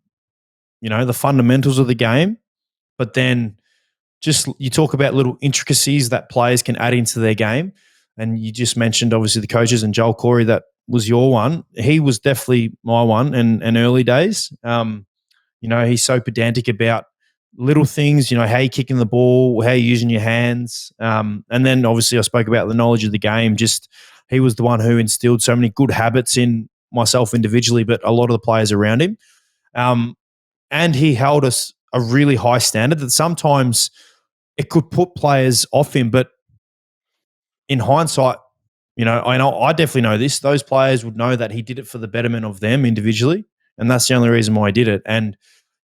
fundamentals of the game, but then just you talk about little intricacies that players can add into their game. And you just mentioned, obviously, the coaches and Joel Corey, that was your one. He was definitely my one in early days. He's so pedantic about little things, how you're kicking the ball, how you're using your hands. And then, obviously, I spoke about the knowledge of the game. Just he was the one who instilled so many good habits in myself individually, but a lot of the players around him. And he held us a really high standard that sometimes it could put players off him. But in hindsight, I definitely know this. Those players would know that he did it for the betterment of them individually, and that's the only reason why he did it. And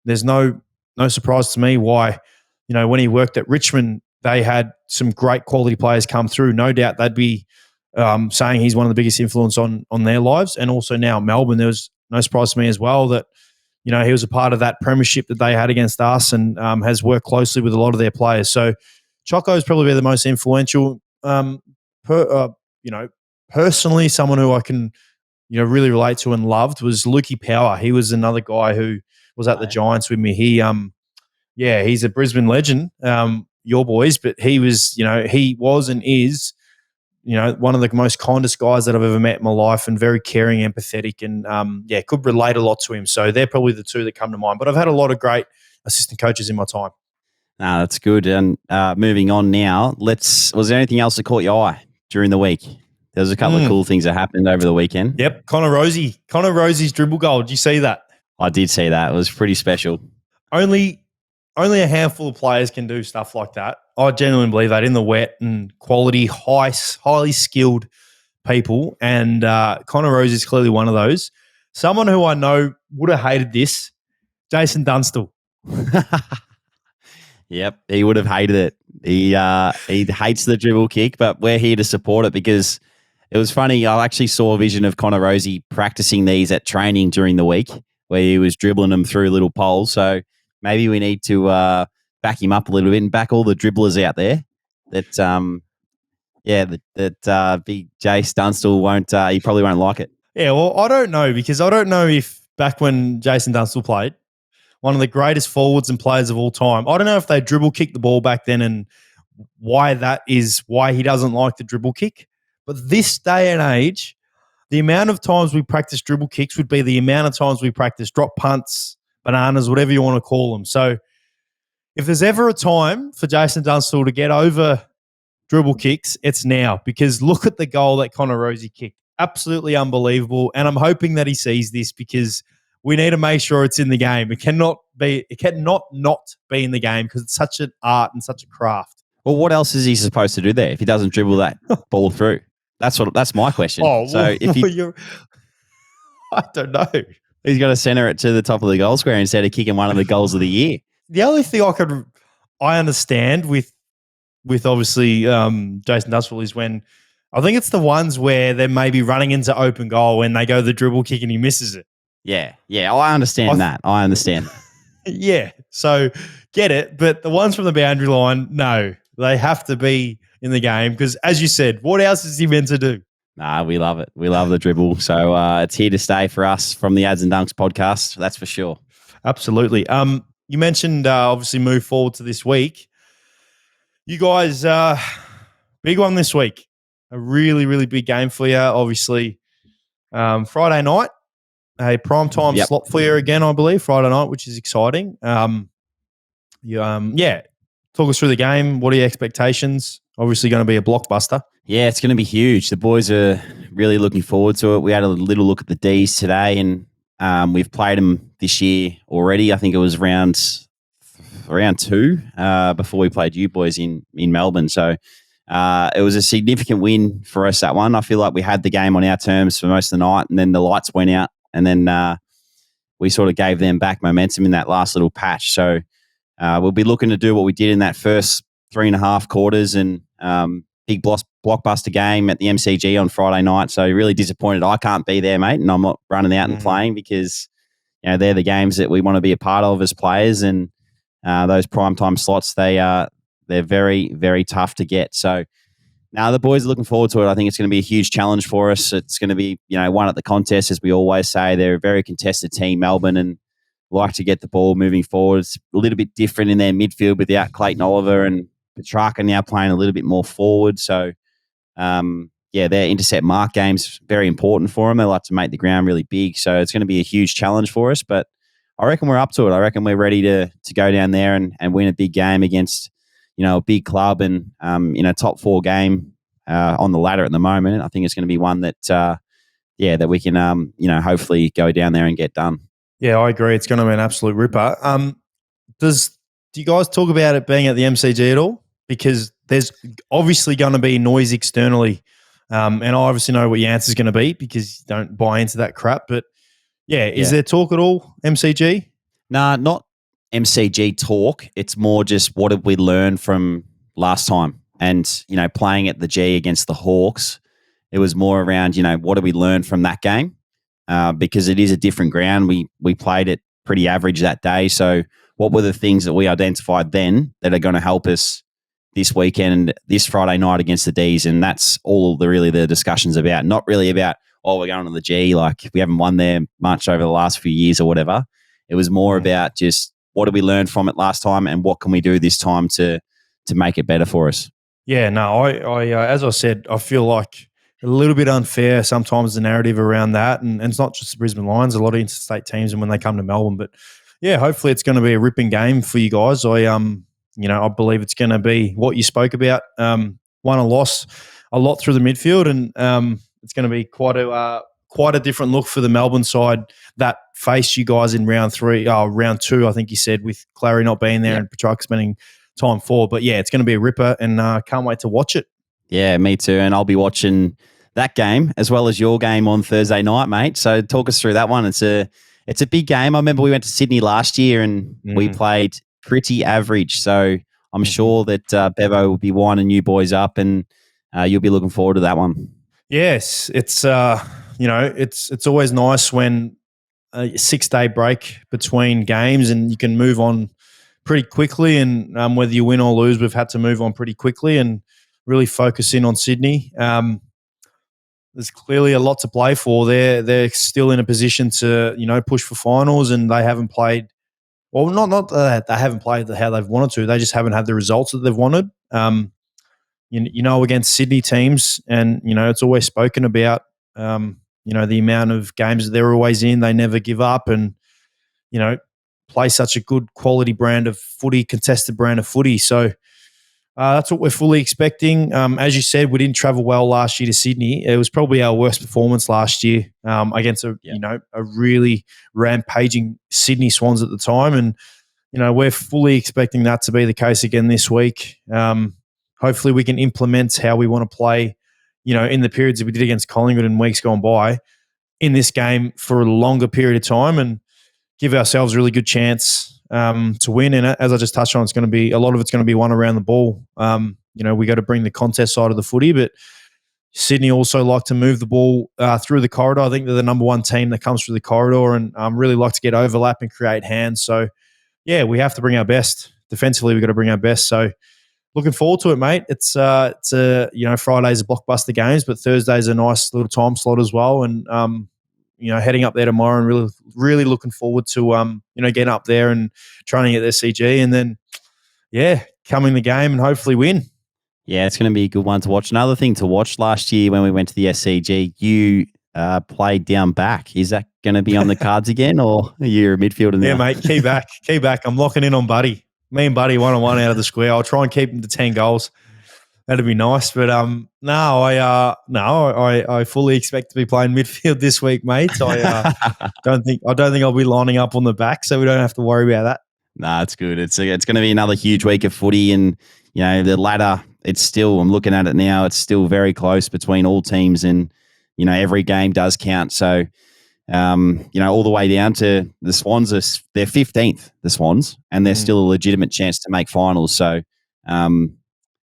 there's no surprise to me why, when he worked at Richmond, they had some great quality players come through. No doubt they'd be saying he's one of the biggest influence on their lives. And also now Melbourne, there was no surprise to me as well that, he was a part of that premiership that they had against us, and has worked closely with a lot of their players. So Choco's probably the most influential. Personally, someone who I can, really relate to and loved was Lukey Power. He was another guy who was at the Giants with me. He, he's a Brisbane legend, your boys, but he was, he was and is, one of the most kindest guys that I've ever met in my life, and very caring, empathetic, and could relate a lot to him. So they're probably the two that come to mind. But I've had a lot of great assistant coaches in my time. No, that's good. And moving on now, was there anything else that caught your eye during the week? There was a couple of cool things that happened over the weekend. Yep, Connor Rosie's dribble goal. Did you see that? I did see that. It was pretty special. Only a handful of players can do stuff like that. I genuinely believe that, in the wet, and quality, highly skilled people. And Connor Rosie is clearly one of those. Someone who I know would have hated this, Jason Dunstall. Yep, he would have hated it. He hates the dribble kick, but we're here to support it, because it was funny. I actually saw a vision of Connor Rosie practicing these at training during the week, where he was dribbling them through little poles. So maybe we need to back him up a little bit and back all the dribblers out there. That big Jace Dunstall won't. He probably won't like it. Yeah, well, I don't know, because I don't know if back when Jason Dunstall played, one of the greatest forwards and players of all time, I don't know if they dribble kicked the ball back then and why he doesn't like the dribble kick. But this day and age, the amount of times we practice dribble kicks would be the amount of times we practice drop punts, bananas, whatever you want to call them. So if there's ever a time for Jason Dunstall to get over dribble kicks, it's now, because look at the goal that Connor Rosie kicked. Absolutely unbelievable. And I'm hoping that he sees this, because we need to make sure it's in the game. It cannot not be in the game, because it's such an art and such a craft. Well, what else is he supposed to do there if he doesn't dribble that ball through? That's my question. Oh, so well, if I don't know. he's got to center it to the top of the goal square instead of kicking one of the goals of the year. The only thing I understand with obviously Jason Dunstall is when I think it's the ones where they're maybe running into open goal and they go the dribble kick and he misses it. Yeah. I understand that. I understand that. Yeah. So get it. But the ones from the boundary line, no, they have to be in the game, because as you said, what else is he meant to do? Nah, we love it. We love the dribble. So it's here to stay for us from the Ads and Dunks podcast. That's for sure. Absolutely. You mentioned obviously move forward to this week. You guys, big one this week. A really, really big game for you. Obviously, Friday night, a primetime slot for you again, I believe, Friday night, which is exciting. Talk us through the game. What are your expectations? Obviously going to be a blockbuster. Yeah, it's going to be huge. The boys are really looking forward to it. We had a little look at the Ds today, and we've played them this year already. I think it was round 2 before we played you boys in Melbourne. So it was a significant win for us, that one. I feel like we had the game on our terms for most of the night, and then the lights went out, and then we sort of gave them back momentum in that last little patch. So we'll be looking to do what we did in that first 3.5 quarters, and big blockbuster game at the MCG on Friday night. So really disappointed I can't be there, mate, and I'm not running out and playing, because they're the games that we want to be a part of as players, and those primetime slots, they're very, very tough to get. So now the boys are looking forward to it. I think it's going to be a huge challenge for us. It's going to be, one at the contest, as we always say. They're a very contested team, Melbourne, and like to get the ball moving forward. It's a little bit different in their midfield without Clayton Oliver, and Petrarca now playing a little bit more forward. So, their intercept mark game's very important for them. They like to make the ground really big. So it's going to be a huge challenge for us, but I reckon we're up to it. I reckon we're ready to go down there and win a big game against, a big club, and, top 4 game on the ladder at the moment. I think it's going to be one that, that we can, hopefully go down there and get done. Yeah, I agree. It's going to be an absolute ripper. Do you guys talk about it being at the MCG at all? Because there's obviously going to be noise externally, and I obviously know what your answer is going to be, because you don't buy into that crap. But is there talk at all, MCG? Nah, not MCG talk. It's more just what did we learn from last time? And, playing at the G against the Hawks, it was more around, what did we learn from that game? Because it is a different ground. We played it pretty average that day. So what were the things that we identified then that are going to help us this weekend, this Friday night against the Ds? And that's all the discussions about. Not really about, we're going to the G, like we haven't won there much over the last few years or whatever. It was more about just what did we learn from it last time, and what can we do this time to make it better for us? Yeah, no, I as I said, I feel like a little bit unfair sometimes, the narrative around that. And it's not just the Brisbane Lions, a lot of interstate teams, and when they come to Melbourne. But yeah, hopefully it's going to be a ripping game for you guys. I believe it's going to be what you spoke about. Won a loss a lot through the midfield, and it's going to be quite a different look for the Melbourne side that faced you guys in round 2, I think you said, with Clary not being there and Petrarca spending time forward. But yeah, it's going to be a ripper, and can't wait to watch it. Yeah, me too. And I'll be watching that game as well as your game on Thursday night, mate. So talk us through that one. It's a big game. I remember we went to Sydney last year and we played pretty average. So I'm sure that Bevo will be winding you boys up, and you'll be looking forward to that one. Yes, it's it's always nice when a 6-day break between games and you can move on pretty quickly. And whether you win or lose, we've had to move on pretty quickly and really focus in on Sydney. There's clearly a lot to play for. They're still in a position to push for finals, and they haven't played. Well, not that they haven't played how they've wanted to. They just haven't had the results that they've wanted. Against Sydney teams, and it's always spoken about. The amount of games that they're always in, they never give up, and play such a good quality brand of footy, contested brand of footy. So that's what we're fully expecting. As you said, we didn't travel well last year to Sydney. It was probably our worst performance last year against a really rampaging Sydney Swans at the time, and we're fully expecting that to be the case again this week. Hopefully, we can implement how we want to play, in the periods that we did against Collingwood in weeks gone by, in this game for a longer period of time, and give ourselves a really good chance to win. And as I just touched on, a lot of it's going to be won around the ball. We got to bring the contest side of the footy, but Sydney also like to move the ball through the corridor. I think they're the number one team that comes through the corridor, and really like to get overlap and create hands. So, yeah, we have to bring our best. Defensively, we've got to bring our best. So, looking forward to it, mate. It's Friday's a blockbuster games, but Thursday's a nice little time slot as well. And heading up there tomorrow and really, really looking forward to getting up there and training at the SCG, and then coming the game and hopefully win. Yeah, it's going to be a good one to watch. Another thing to watch, last year when we went to the SCG, you played down back. Is that going to be on the cards again, or are you a midfielder now? Yeah, mate, key back. I'm locking in on Buddy. Me and Buddy 1-on-1 out of the square. I'll try and keep him to 10 goals. That'd be nice. But I fully expect to be playing midfield this week, mate. I don't think I'll be lining up on the back, so we don't have to worry about that. Nah, it's good. It's going to be another huge week of footy, and the ladder. It's still. I'm looking at it now. It's still very close between all teams, and every game does count. So. All the way down to the Swans, they're 15th, the Swans, and they're still a legitimate chance to make finals. So,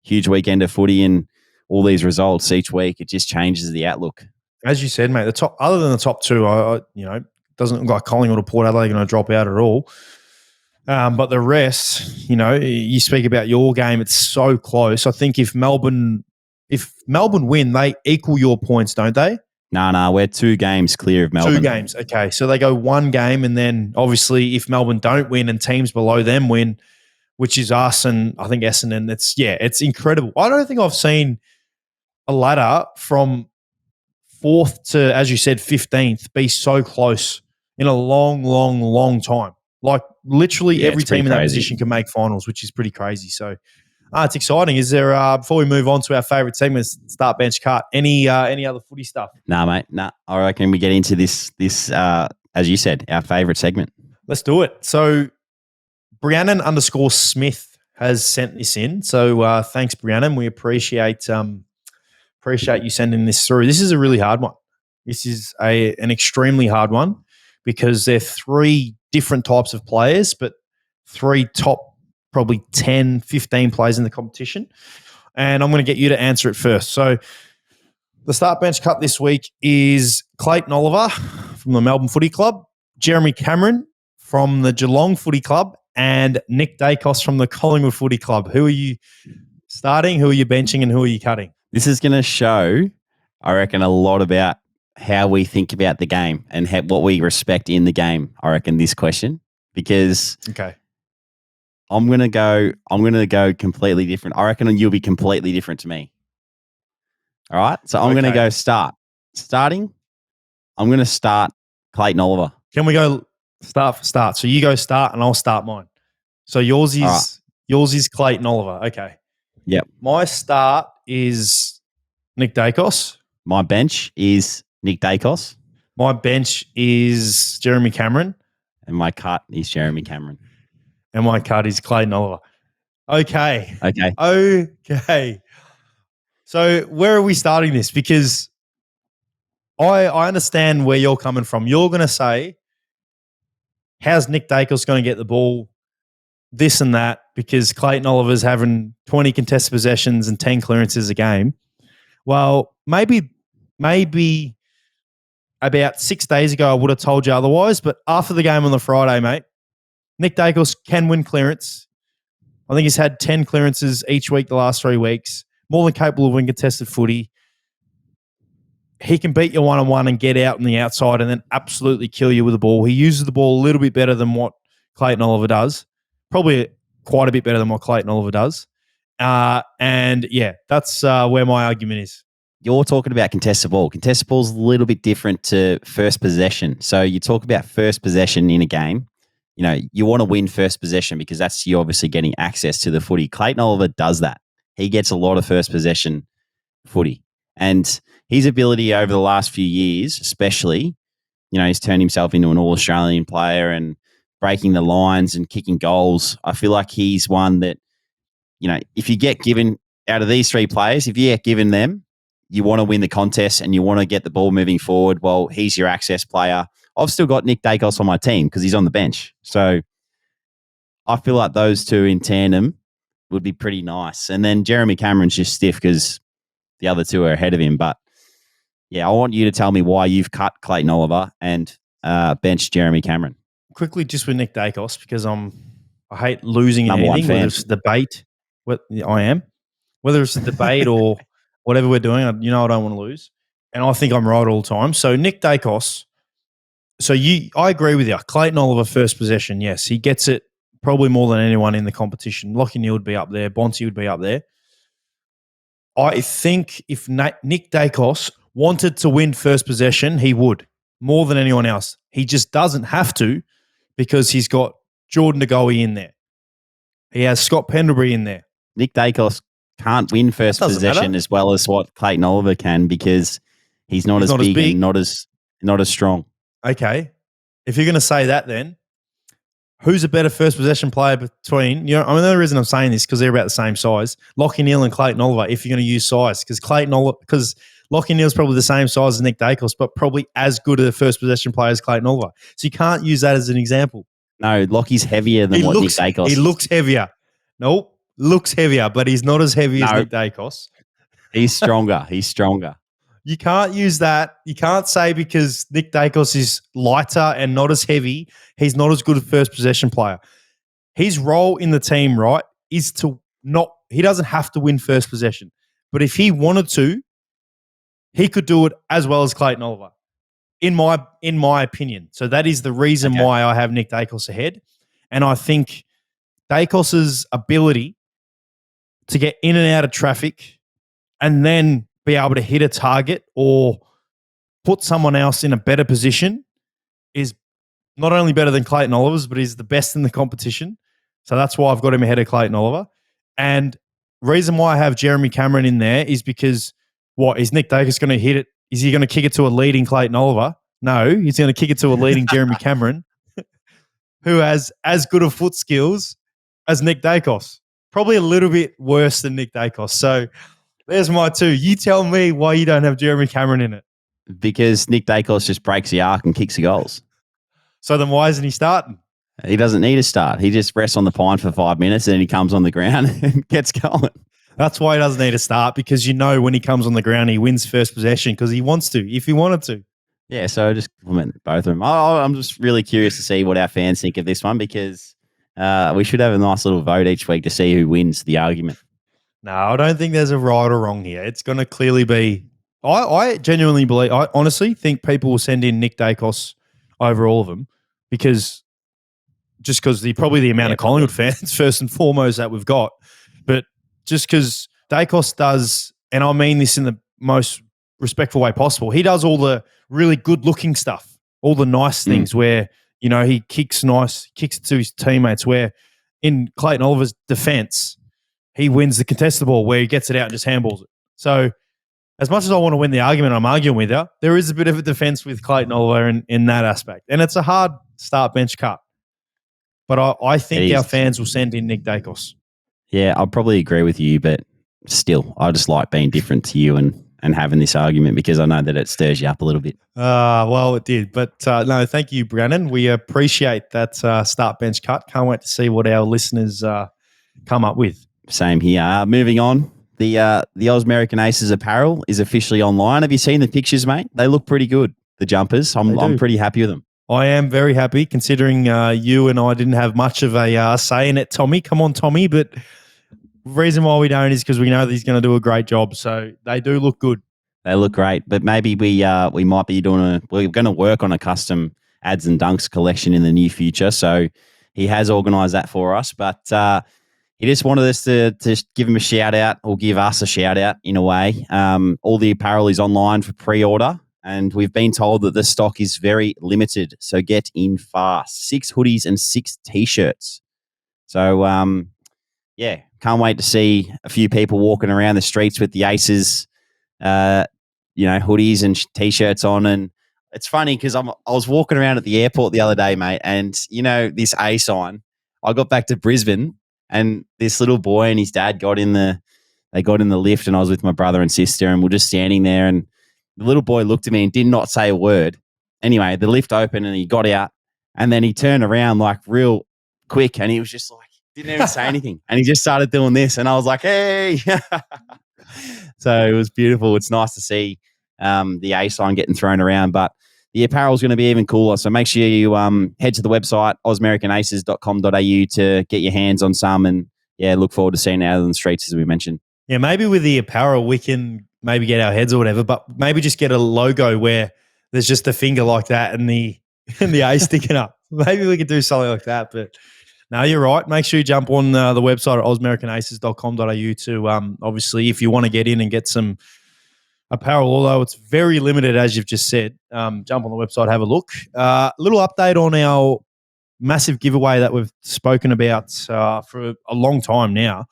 huge weekend of footy, and all these results each week, it just changes the outlook. As you said, mate, other than the top two, doesn't look like Collingwood or Port Adelaide are going to drop out at all. But the rest, you speak about your game, it's so close. I think if Melbourne win, they equal your points, don't they? No, we're 2 games clear of Melbourne. 2 games, okay. So they go 1 game, and then obviously if Melbourne don't win and teams below them win, which is us and I think Essendon, it's incredible. I don't think I've seen a ladder from 4th to, as you said, 15th be so close in a long, long, long time. Like literally every team in that position can make finals, which is pretty crazy. So it's exciting. Is there, before we move on to our favourite segments, start, bench, cut, any other footy stuff? Nah, mate. Nah. I reckon we get into this as you said, our favourite segment. Let's do it. So Briannon_Smith has sent this in. So thanks, Briannon. We appreciate you sending this through. This is a really hard one. This is an extremely hard one because they're 3 different types of players, but 3 top probably 10, 15 players in the competition. And I'm going to get you to answer it first. So the start bench cut this week is Clayton Oliver from the Melbourne Footy Club, Jeremy Cameron from the Geelong Footy Club, and Nick Dacos from the Collingwood Footy Club. Who are you starting, who are you benching, and who are you cutting? This is going to show, I reckon, a lot about how we think about the game and what we respect in the game, I reckon, this question. Because I'm gonna go completely different. I reckon you'll be completely different to me. All right. So I'm gonna go starting. I'm gonna start Clayton Oliver. Can we go start for start? So you go start and I'll start mine. So yours is Clayton Oliver. Okay. Yep. My start is Nick Dacos. My bench is Nick Dacos. My bench is Jeremy Cameron. And my cut is Jeremy Cameron. And my cut is Clayton Oliver. Okay. So where are we starting this? Because I understand where you're coming from. You're going to say, how's Nick Dacos going to get the ball, this and that, because Clayton Oliver's having 20 contested possessions and 10 clearances a game. Well, maybe about 6 days ago I would have told you otherwise, but after the game on the Friday, mate, Nick Dacos can win clearance. I think he's had 10 clearances each week the last 3 weeks, more than capable of winning contested footy. He can beat you 1-on-1 and get out on the outside and then absolutely kill you with the ball. He uses the ball a little bit better than what Clayton Oliver does, probably quite a bit better than what Clayton Oliver does. And yeah, that's where my argument is. You're talking about contested ball. Contested ball is a little bit different to first possession. So you talk about first possession in a game. You know, you want to win first possession because that's you obviously getting access to the footy. Clayton Oliver does that. He gets a lot of first possession footy. And his ability over the last few years, especially, you know, he's turned himself into an All-Australian player and breaking the lines and kicking goals. I feel like he's one that, you know, if you get given out of these three players, if you get given them, you want to win the contest and you want to get the ball moving forward. Well, he's your access player. I've still got Nick Dacos on my team because he's on the bench. So I feel like those two in tandem would be pretty nice. And then Jeremy Cameron's just stiff because the other two are ahead of him. But yeah, I want you to tell me why you've cut Clayton Oliver and benched Jeremy Cameron. Quickly, just with Nick Dacos, because I hate losing in anything, whether it's a debate. I am. Whether it's a debate or whatever we're doing, I don't want to lose. And I think I'm right all the time. So Nick Dacos, I agree with you. Clayton Oliver, first possession, yes. He gets it probably more than anyone in the competition. Lachie Neale would be up there. Bonte would be up there. I think if Nick Dacos wanted to win first possession, he would, more than anyone else. He just doesn't have to because he's got Jordan De Goey in there. He has Scott Pendlebury in there. Nick Dacos can't win first possession as well as what Clayton Oliver can because he's not as big and not as strong. Okay. If you're going to say that then, who's a better first possession player between, the only reason I'm saying this is because they're about the same size, Lachie Neale and Clayton Oliver, if you're going to use size, because Lachie Neale's probably the same size as Nick Dacos, but probably as good a first possession player as Clayton Oliver. So you can't use that as an example. No, Lockie's heavier than Nick Dacos. He looks heavier. Nope. Looks heavier, but he's not as heavy as Nick Dacos. He's stronger. He's stronger. You can't use that. You can't say because Nick Dacos is lighter and not as heavy, he's not as good a first possession player. His role in the team, right, is to he doesn't have to win first possession. But if he wanted to, he could do it as well as Clayton Oliver, in my opinion. So that is the reason why I have Nick Dacos ahead. And I think Dacos's ability to get in and out of traffic and then be able to hit a target or put someone else in a better position is not only better than Clayton Oliver's, but is the best in the competition. So that's why I've got him ahead of Clayton Oliver. And reason why I have Jeremy Cameron in there is because is Nick Dacos going to hit it? Is he going to kick it to a leading Clayton Oliver? No, he's going to kick it to a leading Jeremy Cameron, who has as good of foot skills as Nick Dacos. Probably a little bit worse than Nick Dacos. So there's my two. You tell me why you don't have Jeremy Cameron in it. Because Nick Dacos just breaks the arc and kicks the goals. So then why isn't he starting? He doesn't need to start. He just rests on the pine for 5 minutes and then he comes on the ground and gets going. That's why he doesn't need to start, because when he comes on the ground, he wins first possession because he wants to, if he wanted to. Yeah, so I just compliment both of them. I'm just really curious to see what our fans think of this one because we should have a nice little vote each week to see who wins the argument. No, I don't think there's a right or wrong here. It's going to clearly be – I genuinely believe – I honestly think people will send in Nick Dacos over all of them because probably the amount of Collingwood fans, first and foremost, that we've got. But just because Dacos does – and I mean this in the most respectful way possible, he does all the really good-looking stuff, all the nice things where, he kicks it to his teammates, where in Clayton Oliver's defense – he wins the contested ball where he gets it out and just handballs it. So as much as I want to win the argument, I'm arguing with you, there is a bit of a defense with Clayton Oliver in that aspect. And it's a hard start bench cut. But I think our fans will send in Nick Dacos. Yeah, I'll probably agree with you, but still, I just like being different to you and having this argument because I know that it stirs you up a little bit. Well, it did. But no, thank you, Brandon. We appreciate that start bench cut. Can't wait to see what our listeners come up with. Same here. Moving on, the Ausmerican Aces apparel is officially online. Have you seen the pictures, mate? They look pretty good, the jumpers. I'm pretty happy with them. I am very happy considering you and I didn't have much of a say in it, Tommy. Come on, Tommy. But the reason why we don't is because we know that he's going to do a great job. So they do look good. They look great. But maybe we might be we're going to work on a custom ads and dunks collection in the near future. So he has organised that for us. But He just wanted us to give him a shout out, or give us a shout out in a way. All the apparel is online for pre-order, and we've been told that the stock is very limited. So get in fast. 6 hoodies and 6 t-shirts. So, can't wait to see a few people walking around the streets with the Aces, hoodies and t-shirts on. And it's funny because I was walking around at the airport the other day, mate, and this A sign. I got back to Brisbane, and this little boy and his dad got in the lift, and I was with my brother and sister, and we're just standing there, and the little boy looked at me and did not say a word. Anyway, the lift opened and he got out, and then he turned around like real quick, and he was just like, didn't even say anything, and he just started doing this, and I was like, hey. So it was beautiful. It's nice to see the A sign getting thrown around, but the apparel is going to be even cooler. So make sure you head to the website, ausmericanaces.com.au, to get your hands on some, and look forward to seeing it out on the streets, as we mentioned. Yeah, maybe with the apparel we can maybe get our heads or whatever, but maybe just get a logo where there's just a finger like that and the A sticking up. Maybe we could do something like that. But no, you're right. Make sure you jump on the website at ausmericanaces.com.au to obviously, if you want to get in and get some apparel, although it's very limited, as you've just said, jump on the website, have a look. Little update on our massive giveaway that we've spoken about for a long time now.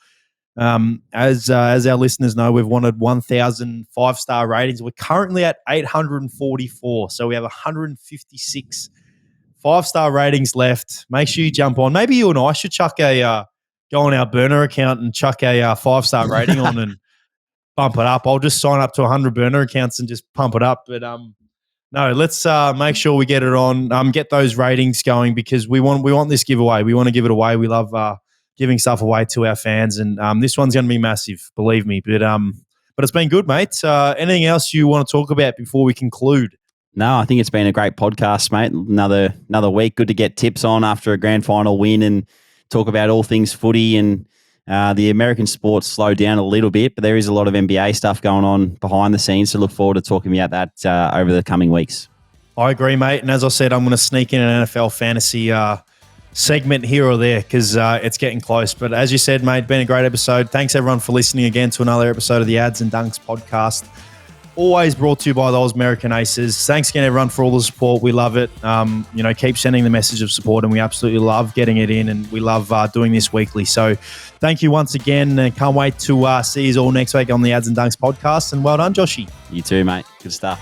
As our listeners know, we've wanted 1,000 5-star ratings. We're currently at 844, so we have 156 5-star ratings left. Make sure you jump on. Maybe you and I should chuck go on our burner account and chuck a 5-star rating on and bump it up. I'll just sign up to 100 burner accounts and just pump it up. But no, let's make sure we get it on. Get those ratings going, because we want this giveaway. We want to give it away. We love giving stuff away to our fans, and this one's going to be massive, believe me. But it's been good, mate. Anything else you want to talk about before we conclude? No, I think it's been a great podcast, mate. Another week. Good to get tips on after a grand final win and talk about all things footy. And the American sports slowed down a little bit, but there is a lot of NBA stuff going on behind the scenes. So look forward to talking about that over the coming weeks. I agree, mate. And as I said, I'm going to sneak in an NFL fantasy segment here or there, because it's getting close. But as you said, mate, been a great episode. Thanks everyone for listening again to another episode of the Ads and Dunks podcast. Always brought to you by the Ausmerican Aces. Thanks again, everyone, for all the support. We love it. Keep sending the message of support, and we absolutely love getting it in, and we love doing this weekly. So thank you once again, and can't wait to see you all next week on the Ads and Dunks podcast. And well done, Joshy. You too, mate. Good stuff.